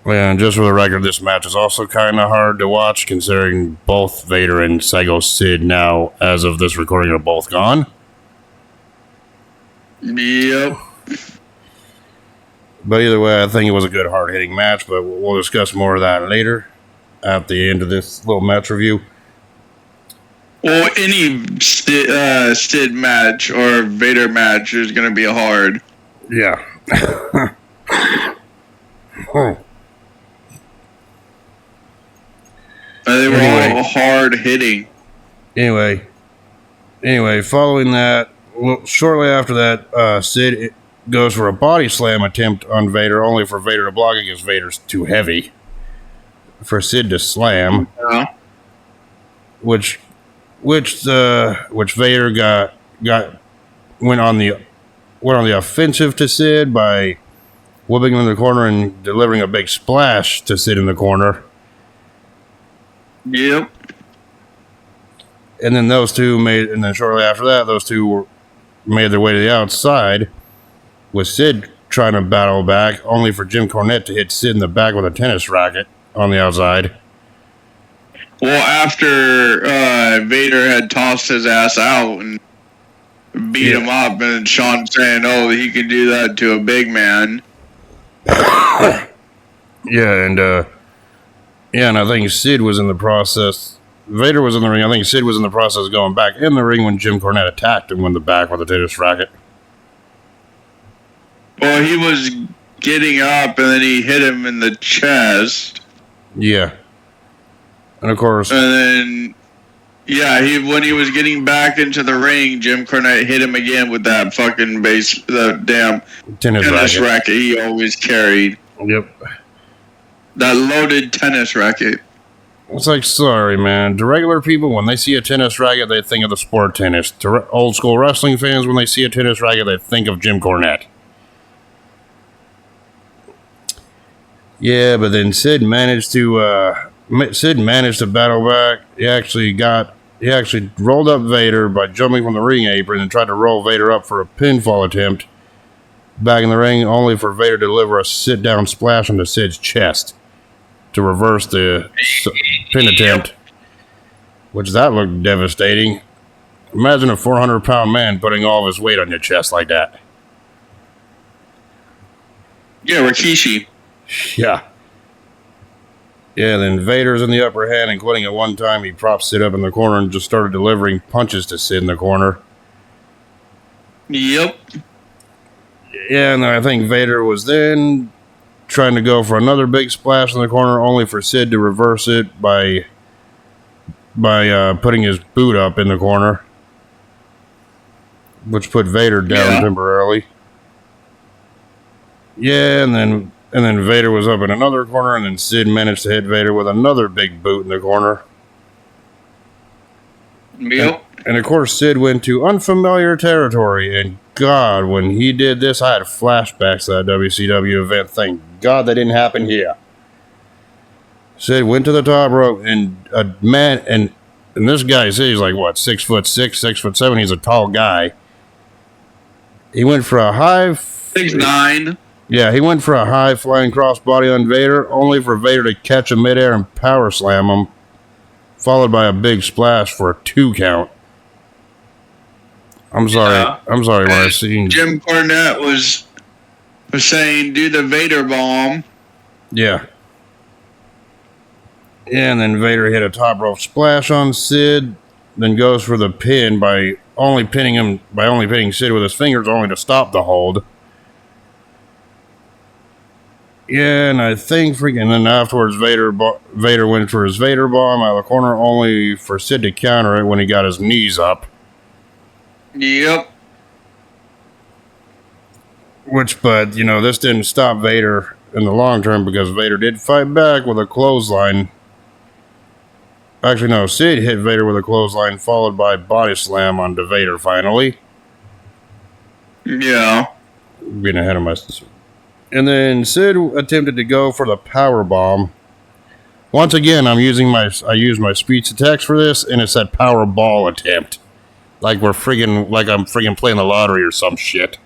Yeah, and just for the record, this match is also kind of hard to watch, considering both Vader and Psycho Sid now, as of this recording, are both gone. Yep. But either way, I think it was a good, hard-hitting match, but we'll discuss more of that later at the end of this little match review. Well, any Sid match or Vader match is going to be hard. Yeah. They were all hard hitting. Anyway, following that, well, shortly after that, Sid goes for a body slam attempt on Vader, only for Vader to block it because Vader's too heavy for Sid to slam. Yeah. Which Vader went on the offensive to Sid by whipping him in the corner and delivering a big splash to Sid in the corner. Yep. And then shortly after that, those two made their way to the outside, with Sid trying to battle back, only for Jim Cornette to hit Sid in the back with a tennis racket on the outside. Well, after Vader had tossed his ass out and beat him up, and Sean saying, "Oh, he can do that to a big man." And I think Sid was in the process. Vader was in the ring. I think Sid was in the process of going back in the ring when Jim Cornette attacked him in the back with a tennis racket. Well, he was getting up, and then he hit him in the chest. Yeah. And of course... And then, when he was getting back into the ring, Jim Cornette hit him again with that fucking the damn tennis racket he always carried. Yep. That loaded tennis racket. It's like, sorry, man. To regular people, when they see a tennis racket, they think of the sport tennis. To old school wrestling fans, when they see a tennis racket, they think of Jim Cornette. Yeah, but then Sid managed to battle back. He actually rolled up Vader by jumping from the ring apron and tried to roll Vader up for a pinfall attempt back in the ring, only for Vader to deliver a sit-down splash onto Sid's chest to reverse the pin attempt, which that looked devastating. Imagine a 400-pound man putting all of his weight on your chest like that. Yeah, Rikishi. Yeah. Yeah, then Vader's in the upper hand, including at one time he propped Sid up in the corner and just started delivering punches to Sid in the corner. Yep. Yeah, and I think Vader was then trying to go for another big splash in the corner, only for Sid to reverse it by putting his boot up in the corner, which put Vader down temporarily. Yeah, and then Vader was up in another corner, and then Sid managed to hit Vader with another big boot in the corner. Yep. And of course, Sid went to unfamiliar territory, and God, when he did this, I had flashbacks to that WCW event. Thank God that didn't happen here. Sid went to the top rope, and a man, and this guy, he's like, what, 6'6", 6'7", he's a tall guy. He went for a high... 6'9". Yeah, he went for a high flying crossbody on Vader, only for Vader to catch him midair and power slam him, followed by a big splash for a 2 count. I'm sorry when I seen Jim Cornette was saying, do the Vader bomb. Yeah. Yeah, and then Vader hit a top rope splash on Sid, then goes for the pin by only pinning Sid with his fingers, only to stop the hold. Yeah, and I think freaking then afterwards Vader went for his Vader bomb out of the corner, only for Sid to counter it when he got his knees up. Yep. But this didn't stop Vader in the long term because Vader did fight back with a clothesline. Actually, no, Sid hit Vader with a clothesline, followed by body slam onto Vader finally. Yeah. Being ahead of myself. And then Sid attempted to go for the power bomb. Once again, I used my speech to text for this, and it said power ball attempt. Like I'm friggin' playing the lottery or some shit.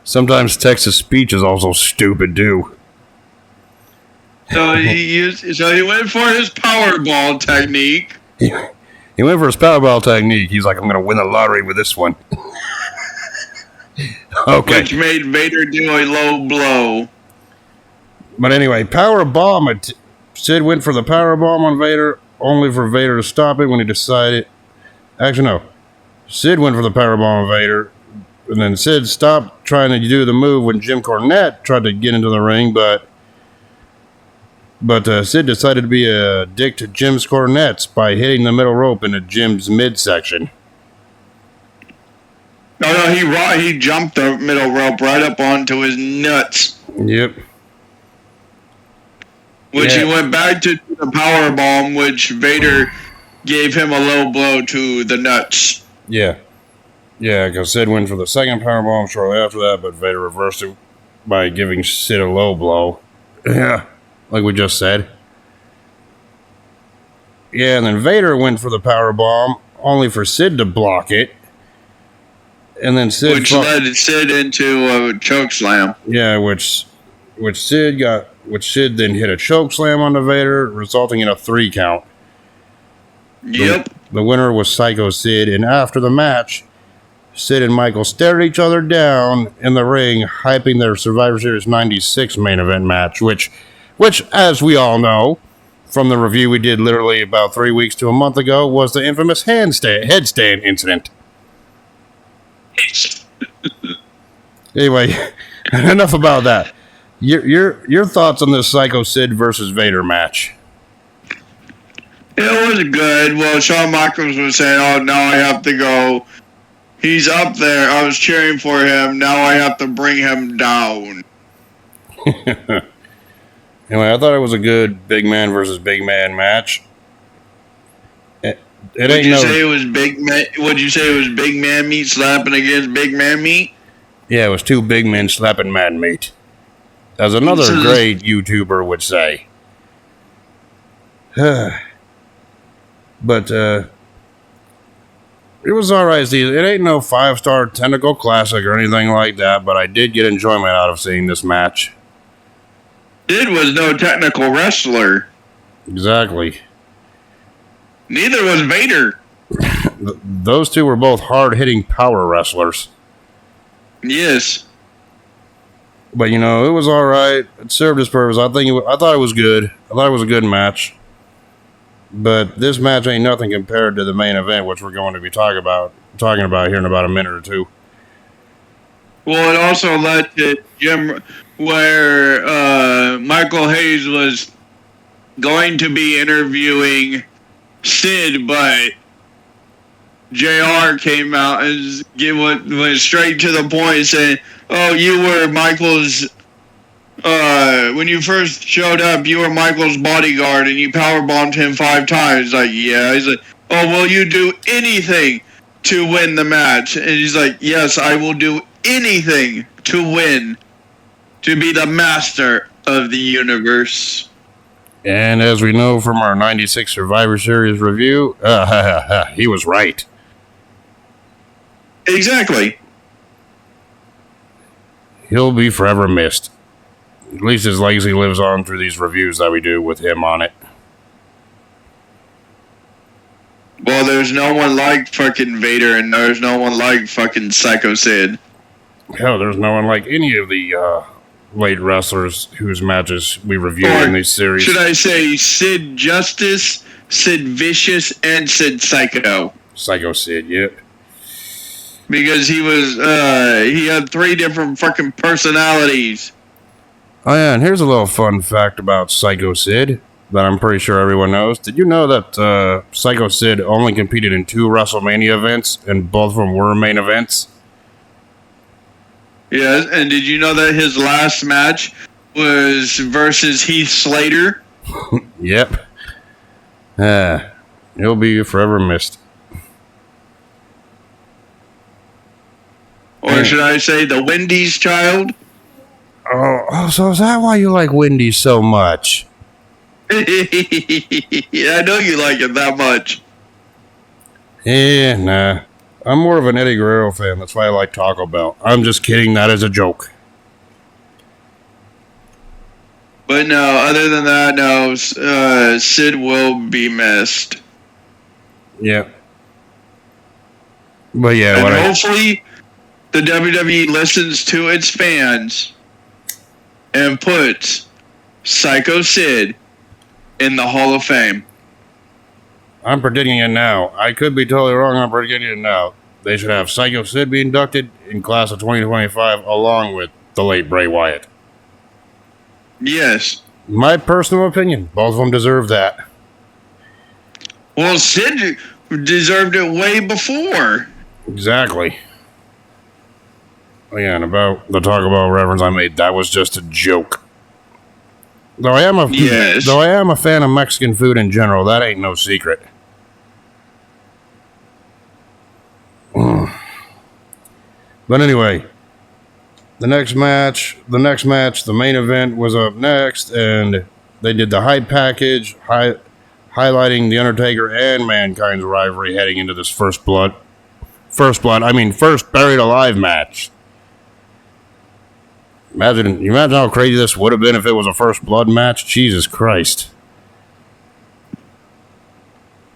Sometimes text to speech is also stupid too. So he went for his Powerball technique. He went for his Powerball technique. He's like, I'm going to win the lottery with this one. Okay. Which made Vader do a low blow. But anyway, Powerbomb. Sid went for the Powerbomb on Vader, only for Vader to stop it when he decided. Actually, no. Sid went for the Powerbomb on Vader, and then Sid stopped trying to do the move when Jim Cornette tried to get into the ring, but Sid decided to be a dick to Jim's Cornettes by hitting the middle rope into Jim's midsection. No, he jumped the middle rope right up onto his nuts. Yep. Which he went back to the power bomb, which Vader gave him a low blow to the nuts. Yeah. Yeah, because Sid went for the second power bomb shortly after that, but Vader reversed it by giving Sid a low blow. Yeah. Like we just said. Yeah, and then Vader went for the power bomb, only for Sid to block it. And then Sid... Which led Sid into a choke slam. Yeah, which Sid then hit a choke slam onto Vader, resulting in a 3 count. Yep. The winner was Psycho Sid, and after the match, Sid and Michael stared each other down in the ring, hyping their Survivor Series 96 main event match, which, as we all know, from the review we did literally about 3 weeks to a month ago, was the infamous headstand incident. Anyway, enough about that. Your thoughts on this Psycho Sid versus Vader match? It was good. Well, Shawn Michaels was saying, "Oh, now I have to go. He's up there. I was cheering for him. Now I have to bring him down." Anyway, I thought it was a good big man versus big man match. Would you say it was big man meat slapping against big man meat? Yeah, it was 2 big men slapping man meat. As another great YouTuber would say. But it was alright. It ain't no 5-star technical classic or anything like that, but I did get enjoyment out of seeing this match. Sid was no technical wrestler. Exactly. Neither was Vader. Those two were both hard-hitting power wrestlers. Yes. But, it was alright. It served its purpose. I thought it was good. I thought it was a good match. But this match ain't nothing compared to the main event, which we're going to be talking about here in about a minute or two. Well, it also led to where Michael Hayes was going to be interviewing Sid, but JR came out and went straight to the point, saying, "Oh, you were Michael's. When you first showed up, you were Michael's bodyguard, and you powerbombed him 5 times." Like, yeah. He's like, "Oh, will you do anything to win the match?" And he's like, "Yes, I will do anything to win, to be the master of the universe." And as we know from our 96 Survivor Series review, he was right. Exactly. He'll be forever missed. At least his legacy lives on through these reviews that we do with him on it. Well, there's no one like fucking Vader, and there's no one like fucking Psycho Sid. Hell, there's no one like any of the late wrestlers whose matches we review in these series. Should I say Sid Justice, Sid Vicious, and Sid Psycho? Psycho Sid, yep. because he had 3 different fucking personalities. Oh yeah, and here's a little fun fact about Psycho Sid that I'm pretty sure everyone knows. Did you know that Psycho Sid only competed in 2 WrestleMania events, and both of them were main events? Yes, and did you know that his last match was versus Heath Slater? Yep. He'll be forever missed. Or should I say the Wendy's child? Oh, so is that why you like Wendy's so much? Yeah, I know you like it that much. Yeah, nah. I'm more of an Eddie Guerrero fan. That's why I like Taco Bell. I'm just kidding. That is a joke. But no, other than that, no, Sid will be missed. Yeah. But yeah, and hopefully the WWE listens to its fans and puts Psycho Sid in the Hall of Fame. I'm predicting it now. I could be totally wrong. I'm predicting it now. They should have Psycho Sid be inducted in class of 2025 along with the late Bray Wyatt. Yes. My personal opinion, both of them deserve that. Well, Sid deserved it way before. Exactly. Oh yeah, and about the Taco Bell reference I made, that was just a joke. Though I am a fan of Mexican food in general, that ain't no secret. But anyway, the next match, the main event was up next, and they did the hype package, highlighting The Undertaker and Mankind's rivalry heading into this first buried alive match. Imagine how crazy this would have been if it was a first blood match. Jesus Christ.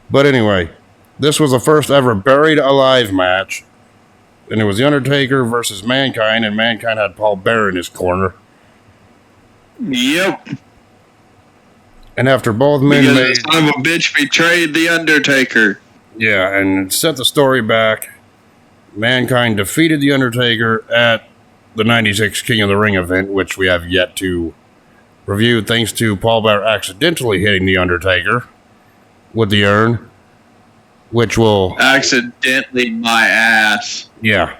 But anyway, this was the first ever buried alive match. And it was The Undertaker versus Mankind, and Mankind had Paul Bearer in his corner. Yep. And after both men the son of a bitch betrayed The Undertaker. Yeah, and set the story back. Mankind defeated The Undertaker at the 96 King of the Ring event, which we have yet to review, thanks to Paul Bearer accidentally hitting The Undertaker with the urn, which will... Accidentally, my ass. Yeah.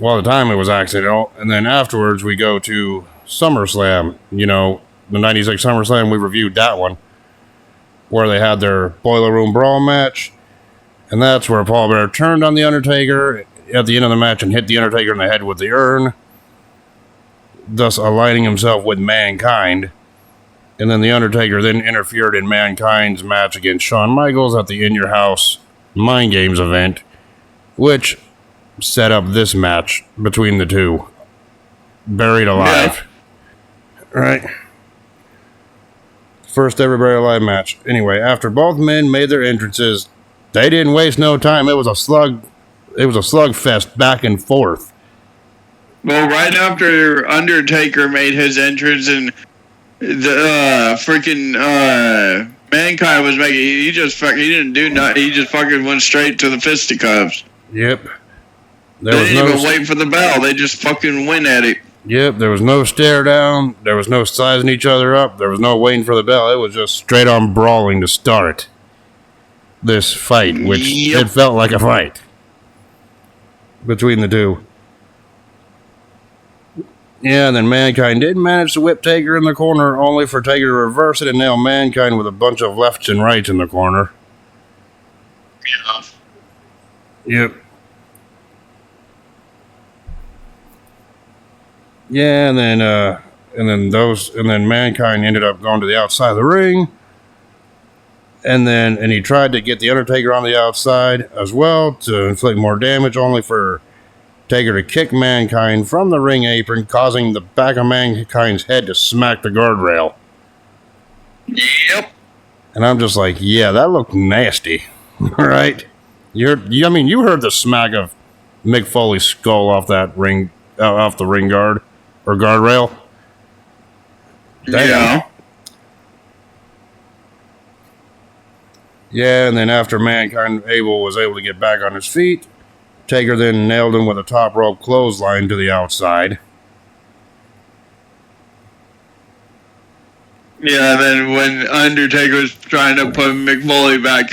Well, at the time it was accidental, and then afterwards we go to SummerSlam. You know, the 96 SummerSlam, we reviewed that one, where they had their Boiler Room Brawl match, and that's where Paul Bearer turned on The Undertaker at the end of the match and hit The Undertaker in the head with the urn, thus aligning himself with Mankind. And then The Undertaker then interfered in Mankind's match against Shawn Michaels at the In Your House Mind Games event, which set up this match between the two. Buried alive. Yeah. Right. First ever buried alive match. Anyway, after both men made their entrances, they didn't waste no time. It was a slugfest back and forth. Well, right after Undertaker made his entrance and the freaking Mankind was making, he didn't do nothing. He just fucking went straight to the fisticuffs. Yep. They didn't even wait for the bell. They just fucking went at it. Yep, there was no stare down. There was no sizing each other up. There was no waiting for the bell. It was just straight on brawling to start this fight, which it felt like a fight between the two. Yeah, and then Mankind did manage to whip Taker in the corner, only for Taker to reverse it and nail Mankind with a bunch of lefts and rights in the corner. Yeah. Yep. Yeah, and then Mankind ended up going to the outside of the ring. And he tried to get the Undertaker on the outside as well to inflict more damage, only for Taker to kick Mankind from the ring apron, causing the back of Mankind's head to smack the guardrail. Yep. And I'm just like, yeah, that looked nasty. Right? You heard the smack of Mick Foley's skull off that ring, off the ring guard or guardrail. Damn. Yeah. Yeah, and then after Mankind was able to get back on his feet, Taker then nailed him with a top rope clothesline to the outside. Yeah, then when Undertaker was trying to put McMully back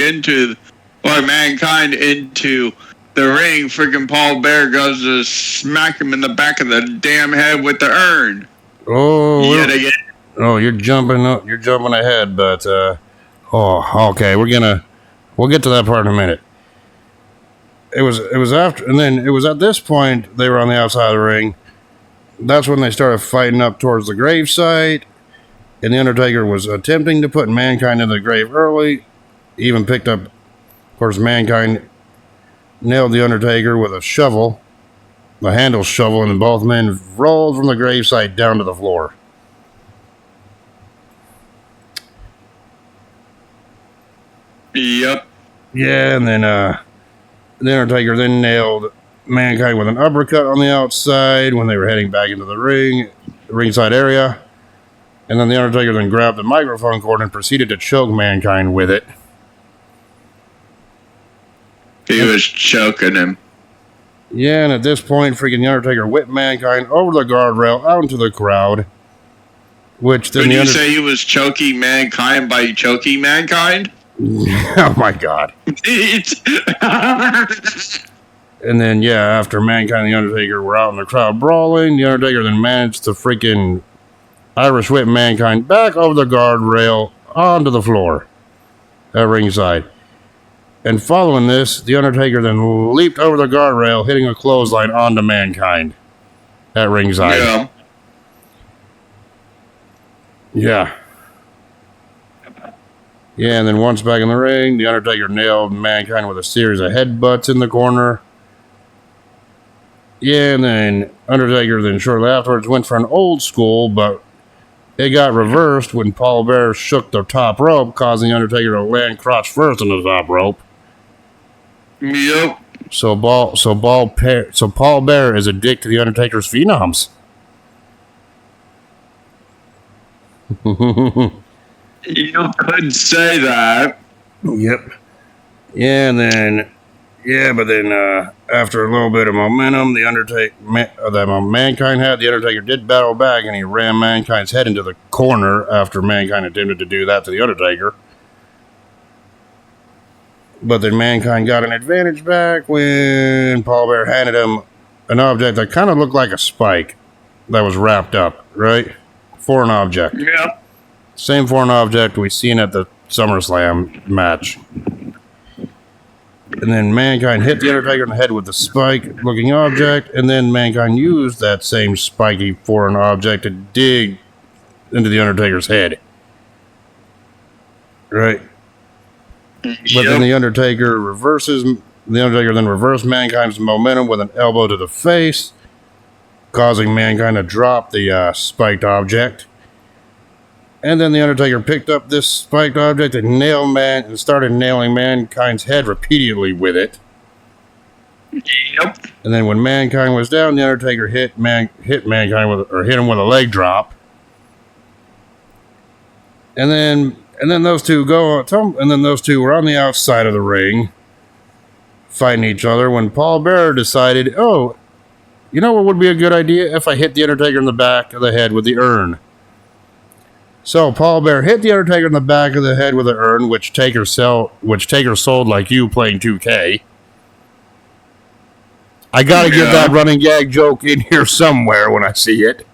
or Mankind into the ring, freaking Paul Bear goes to smack him in the back of the damn head with the urn. Oh, yet again. Oh, you're jumping ahead, but okay, we'll get to that part in a minute. It was after, and then it was at this point they were on the outside of the ring. That's when they started fighting up towards the gravesite, and the Undertaker was attempting to put Mankind in the grave early. He even picked up, of course, Mankind nailed the Undertaker with a shovel, the handle shovel, and both men rolled from the gravesite down to the floor. Yep. Yeah, and then the Undertaker then nailed Mankind with an uppercut on the outside when they were heading back into the ringside area. And then the Undertaker then grabbed the microphone cord and proceeded to choke Mankind with it. He was choking him. Yeah, and at this point, freaking the Undertaker whipped Mankind over the guardrail out into the crowd. Which then Did you say he was choking Mankind by choking Mankind? Oh my God. And then, yeah, after Mankind and the Undertaker were out in the crowd brawling, the Undertaker then managed to freaking Irish whip Mankind back over the guardrail onto the floor at ringside. And following this, the Undertaker then leaped over the guardrail, hitting a clothesline onto Mankind at ringside. Yeah. Yeah. Yeah, and then once back in the ring, the Undertaker nailed Mankind with a series of headbutts in the corner. Yeah, and then Undertaker then shortly afterwards went for an old school, but it got reversed when Paul Bear shook the top rope, causing the Undertaker to land crotch first on the top rope. Yep. So Paul Bear is a dick to the Undertaker's phenoms. You could say that. Yep. Yeah, and then, after a little bit of momentum, Mankind had, the Undertaker did battle back, and he rammed Mankind's head into the corner after Mankind attempted to do that to the Undertaker. But then Mankind got an advantage back when Paul Bear handed him an object that kind of looked like a spike that was wrapped up, right? Foreign object. Yeah. Same foreign object we seen at the SummerSlam match. And then Mankind hit the Undertaker in the head with the spike-looking object, and then Mankind used that same spiky foreign object to dig into the Undertaker's head. Right? But then the Undertaker then reversed Mankind's momentum with an elbow to the face, causing Mankind to drop the spiked object. And then the Undertaker picked up this spiked object and started nailing Mankind's head repeatedly with it. Yep. And then when Mankind was down, the Undertaker hit Mankind hit him with a leg drop. And then those two were on the outside of the ring, fighting each other. When Paul Bearer decided, oh, you know what would be a good idea if I hit the Undertaker in the back of the head with the urn. So Paul Bear hit the Undertaker in the back of the head with an urn, which Taker sold like you playing 2K. I gotta get that running gag joke in here somewhere when I see it.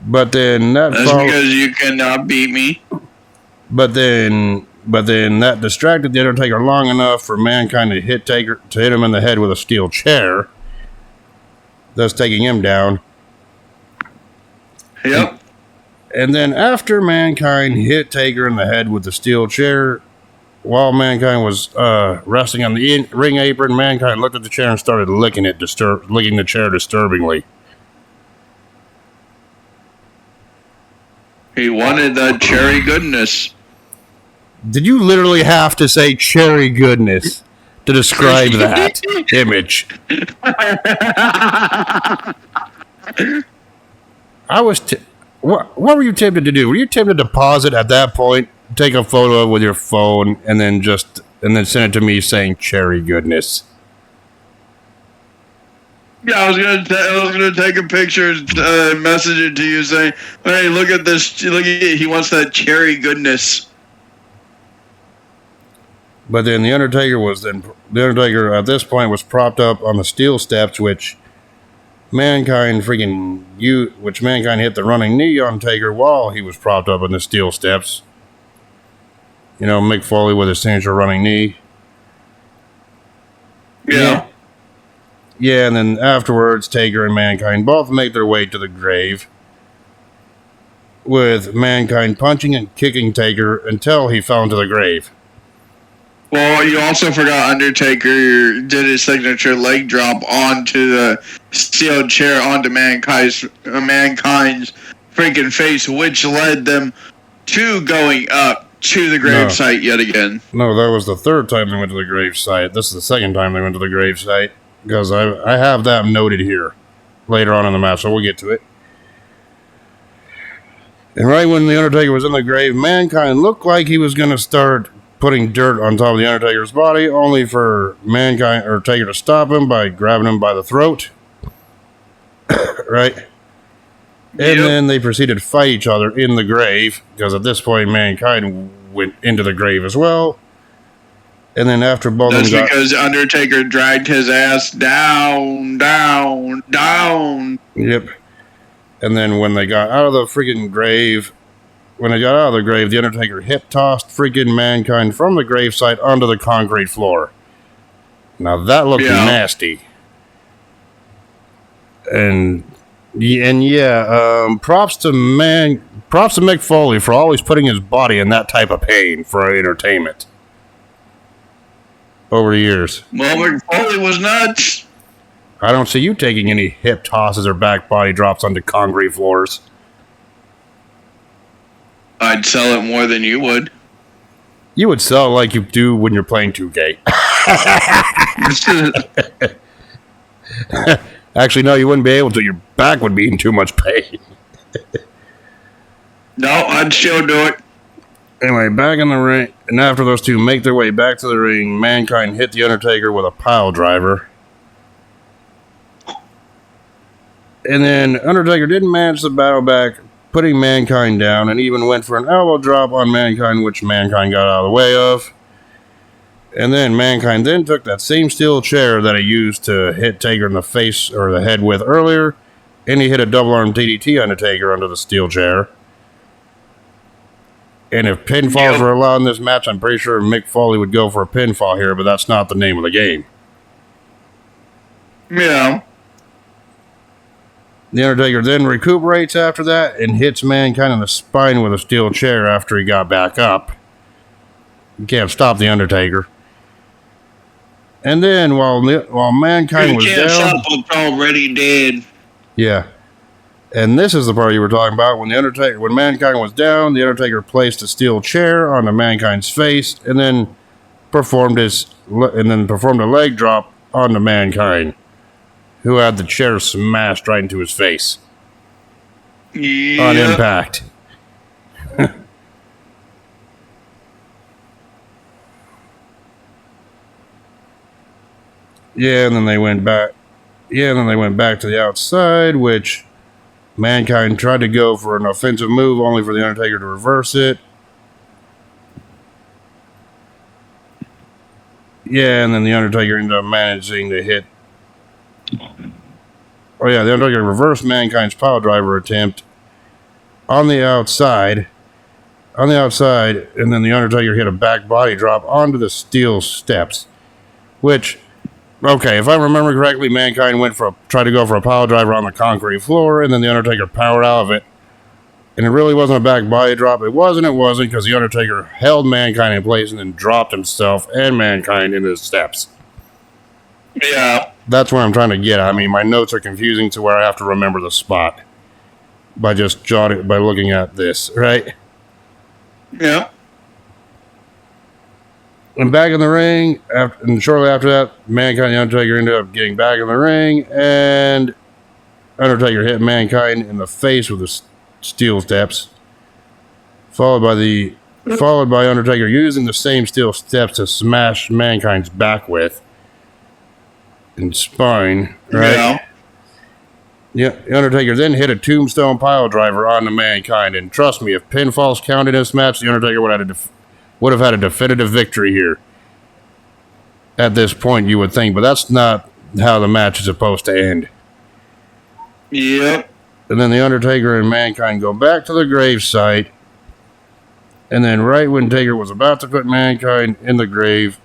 But then that's because you cannot beat me. But then that distracted the Undertaker long enough for Mankind to hit him in the head with a steel chair, thus taking him down. Yep. And then after Mankind hit Taker in the head with the steel chair, while Mankind was resting on the ring apron, Mankind looked at the chair and started licking the chair disturbingly. He wanted that cherry goodness. Did you literally have to say cherry goodness to describe that image? What were you tempted to do? Were you tempted to pause it at that point, take a photo with your phone, and then send it to me saying cherry goodness? Yeah, I was gonna take a picture, message it to you, saying, "Hey, look at this! Look at he wants that cherry goodness." But then the Undertaker at this point was propped up on the steel steps, which Mankind hit the running knee on Taker while he was propped up on the steel steps. You know, Mick Foley with his signature running knee. Yeah. Yeah, and then afterwards, Taker and Mankind both make their way to the grave, with Mankind punching and kicking Taker until he fell into the grave. Well, you also forgot Undertaker did his signature leg drop onto the steel chair onto Mankind's freaking face, which led them to going up to the gravesite yet again. No, that was the third time they went to the gravesite. This is the second time they went to the gravesite, because I have that noted here later on in the match, so we'll get to it. And right when the Undertaker was in the grave, Mankind looked like he was going to start putting dirt on top of the Undertaker's body, only for Taker to stop him by grabbing him by the throat. Right? And then they proceeded to fight each other in the grave, because at this point, Mankind went into the grave as well. And then after both of them because Undertaker dragged his ass down. Yep. And then when they got out of the freaking grave, the Undertaker hip-tossed freaking Mankind from the gravesite onto the concrete floor. Now that looked nasty. And props to Mick Foley for always putting his body in that type of pain for entertainment over the years. Well, Mick Foley was nuts. I don't see you taking any hip tosses or back body drops onto concrete floors. I'd sell it more than you would. You would sell it like you do when you're playing 2K. Actually, no, you wouldn't be able to. Your back would be in too much pain. No, I'd still do it. Anyway, back in the ring, and after those two make their way back to the ring, Mankind hit the Undertaker with a pile driver. And then Undertaker didn't manage the battle back, putting Mankind down, and even went for an elbow drop on Mankind, which Mankind got out of the way of. And then Mankind then took that same steel chair that he used to hit Taker in the face or the head with earlier, and he hit a double arm DDT on the Taker under the steel chair. And if pinfalls were allowed in this match, I'm pretty sure Mick Foley would go for a pinfall here, but that's not the name of the game. Yeah. The Undertaker then recuperates after that and hits Mankind in the spine with a steel chair after he got back up. You can't stop the Undertaker. And then while Mankind was down... You can't stop what's already dead. Yeah. And this is the part you were talking about. When Mankind was down, the Undertaker placed a steel chair onto Mankind's face and then performed a leg drop onto Mankind, who had the chair smashed right into his face. Yeah. On impact. And then they went back to the outside, which Mankind tried to go for an offensive move, only for the Undertaker to reverse it. And then the Undertaker ended up managing to hit... the Undertaker reversed Mankind's pile driver attempt on the outside, and then the Undertaker hit a back body drop onto the steel steps, which, okay, if I remember correctly, Mankind tried to go for a pile driver on the concrete floor, and then the Undertaker powered out of it, and it really wasn't a back body drop. It wasn't, because the Undertaker held Mankind in place and then dropped himself and Mankind into the steps. Yeah. That's where I'm trying to get at. I mean, my notes are confusing to where I have to remember the spot by looking at this, right? Yeah. And back in the ring, and shortly after that, Mankind and Undertaker ended up getting back in the ring, and Undertaker hit Mankind in the face with the steel steps, followed by Undertaker using the same steel steps to smash Mankind's back with and spine, right? Yeah, the Undertaker then hit a tombstone pile driver onto Mankind, and trust me, if pinfalls counted in this match, the Undertaker would have had a definitive victory here. At this point, you would think, but that's not how the match is supposed to end. Yep. And then the Undertaker and Mankind go back to the gravesite, and then right when Taker was about to put Mankind in the grave,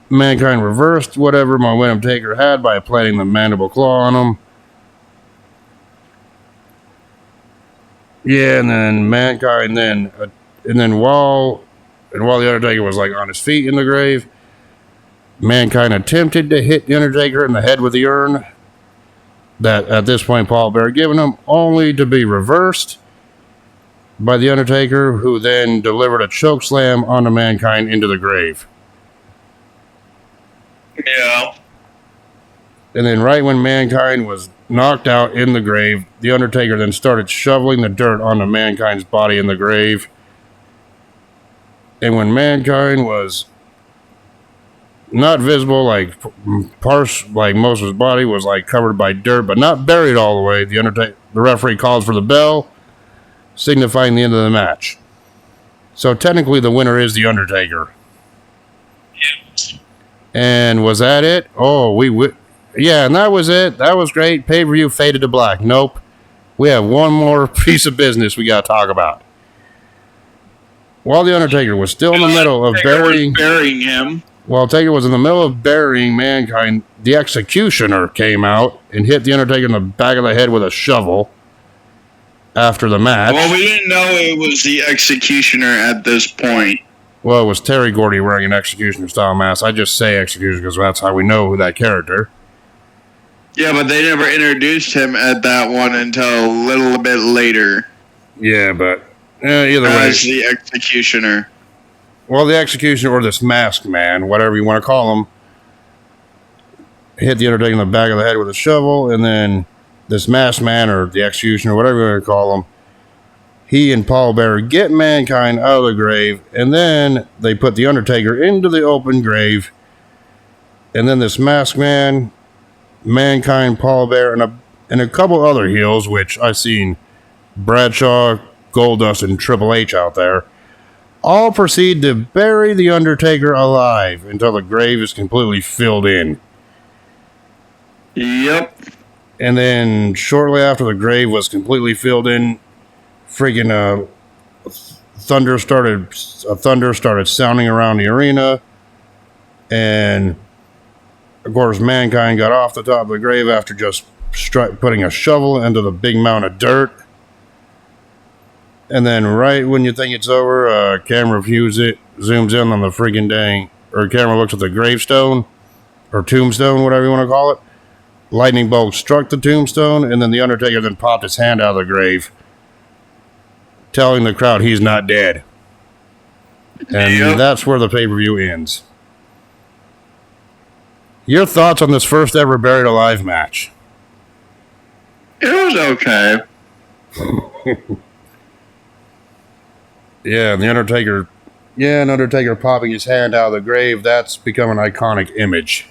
Mankind reversed whatever momentum Taker had by planting the mandible claw on him. Yeah, and then Mankind while the Undertaker was like on his feet in the grave, Mankind attempted to hit the Undertaker in the head with the urn that at this point Paul Bearer given him, only to be reversed by the Undertaker, who then delivered a choke slam onto Mankind into the grave. Yeah. And then right when Mankind was knocked out in the grave, the Undertaker then started shoveling the dirt onto Mankind's body in the grave. And when Mankind was not visible, like most of his body was like covered by dirt, but not buried all the way, the referee calls for the bell, signifying the end of the match. So technically the winner is the Undertaker. And was that it? Oh, yeah, and that was it. That was great. Pay-per-view faded to black. Nope. We have one more piece of business we got to talk about. While the Undertaker was still in the middle of burying him. While Taker was in the middle of burying Mankind, the Executioner came out and hit the Undertaker in the back of the head with a shovel after the match. Well, we didn't know it was the Executioner at this point. Well, it was Terry Gordy wearing an Executioner-style mask. I just say Executioner because that's how we know that character. Yeah, but they never introduced him at that one until a little bit later. Yeah, but either way. As the Executioner. Well, the Executioner or this Masked Man, whatever you want to call him, hit the Undertaker in the back of the head with a shovel, and then this Masked Man or the Executioner, whatever you want to call him, he and Paul Bearer get Mankind out of the grave, and then they put the Undertaker into the open grave, and then this Masked Man, Mankind, Paul Bearer, and a couple other heels, which I've seen Bradshaw, Goldust, and Triple H out there, all proceed to bury the Undertaker alive until the grave is completely filled in. Yep. And then shortly after the grave was completely filled in, freaking thunder started sounding around the arena, and of course Mankind got off the top of the grave after just putting a shovel into the big mound of dirt. And then right when you think it's over, camera views it, zooms in on the freaking camera looks at the gravestone or tombstone, whatever you want to call it. Lightning bolt struck the tombstone, and then the Undertaker then popped his hand out of the grave, telling the crowd he's not dead. And that's where the pay-per-view ends. Your thoughts on this first ever Buried Alive match? It was okay. Yeah, and Undertaker popping his hand out of the grave, that's become an iconic image.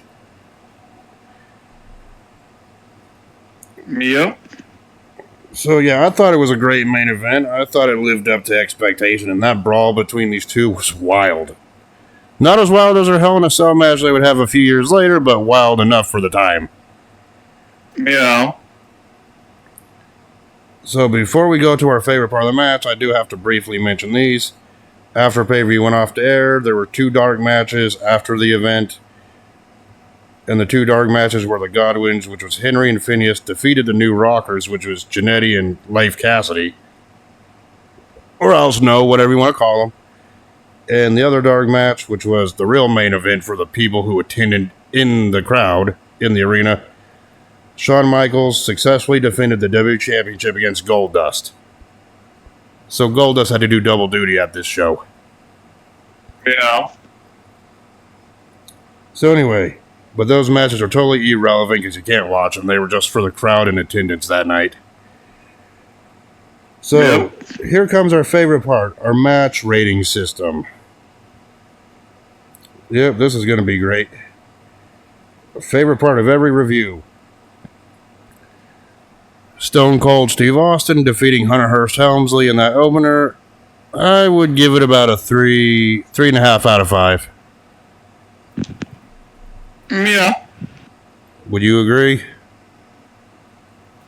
Yep. So yeah, I thought it was a great main event. I thought it lived up to expectation, and that brawl between these two was wild. Not as wild as their Hell in a Cell match they would have a few years later, but wild enough for the time. Yeah. So before we go to our favorite part of the match, I do have to briefly mention these. After pay-per-view went off the air, there were 2 dark matches after the event. And the 2 dark matches were the Godwins, which was Henry and Phineas, defeated the New Rockers, which was Jannetty and Leif Cassidy. Or else no, whatever you want to call them. And the other dark match, which was the real main event for the people who attended in the crowd, in the arena, Shawn Michaels successfully defended the WWE Championship against Goldust. So Goldust had to do double duty at this show. Yeah. So anyway, but those matches are totally irrelevant because you can't watch them. They were just for the crowd in attendance that night. So Here comes our favorite part, our match rating system. Yep, this is going to be great. A favorite part of every review. Stone Cold Steve Austin defeating Hunter Hearst Helmsley in that opener. I would give it about a 3.5 out of 5. Yeah. Would you agree?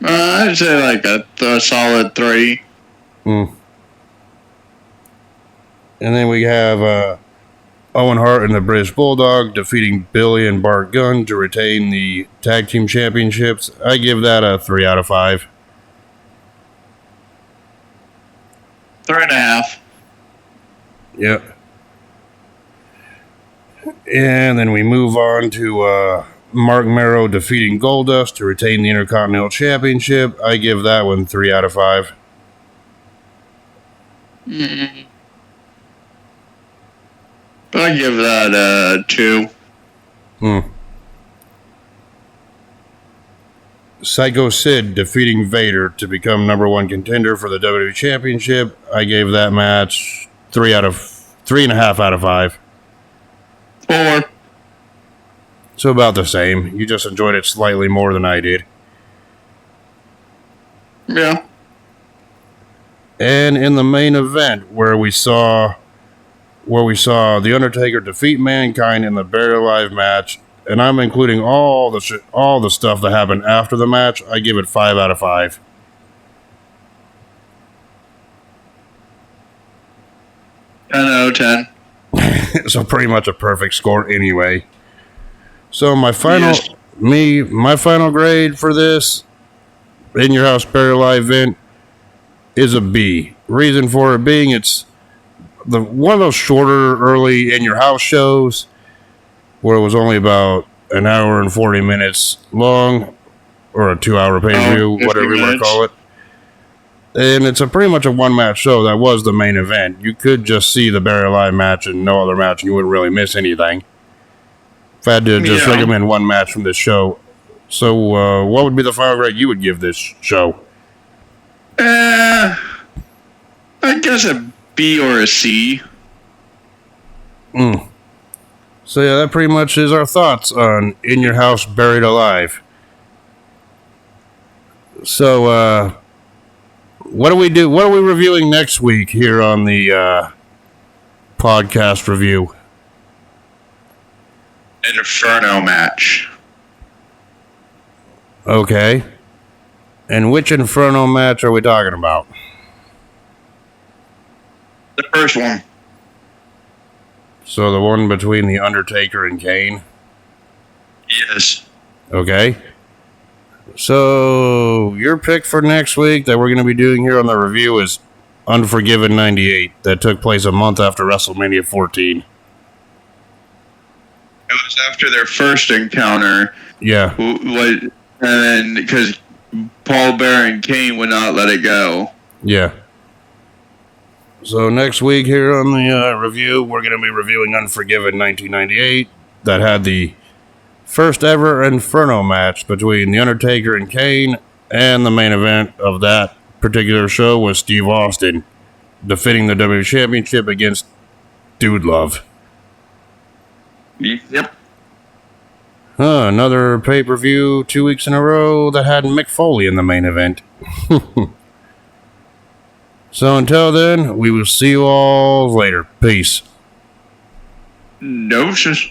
I'd say like a solid 3. And then we have Owen Hart and the British Bulldog defeating Billy and Bart Gunn to retain the tag team championships. I give that a 3 out of 5. 3.5. Yep. And then we move on to Mark Merrow defeating Goldust to retain the Intercontinental Championship. I give that one 3 out of 5. I give that a 2. Psycho Sid defeating Vader to become number 1 contender for the WWE Championship. I gave that match 3.5 out of 5. 4. So about the same. You just enjoyed it slightly more than I did. Yeah. And in the main event, where we saw The Undertaker defeat Mankind in the Buried Alive match, and I'm including all the stuff that happened after the match, I give it 5 out of 5. Out of 10. So pretty much a perfect score anyway. So my final grade for this In Your House Buried Alive event is a B. Reason for it being it's one of those shorter early In Your House shows where it was only about an hour and 40 minutes long, or a 2-hour pay-per-view, whatever you want to call it. And it's pretty much a one-match show. That was the main event. You could just see the Buried Alive match and no other match, and you wouldn't really miss anything. If I had to just recommend one match from this show. So, what would be the final grade you would give this show? I guess a B or a C. So, yeah, that pretty much is our thoughts on In Your House Buried Alive. So, what do we do? What are we reviewing next week here on the podcast review? An Inferno match. Okay. And which Inferno match are we talking about? The first one. So the one between The Undertaker and Kane? Yes. Okay. So your pick for next week that we're going to be doing here on the review is Unforgiven 98. That took place a month after WrestleMania 14. It was after their first encounter. Yeah. And then because Paul Bearer and Kane would not let it go. Yeah. So next week here on the review, we're going to be reviewing Unforgiven 1998. That had the first ever Inferno match between The Undertaker and Kane, and the main event of that particular show was Steve Austin defending the WWE Championship against Dude Love. Yep. Another pay-per-view 2 weeks in a row that had Mick Foley in the main event. So until then, we will see you all later. Peace. Doses.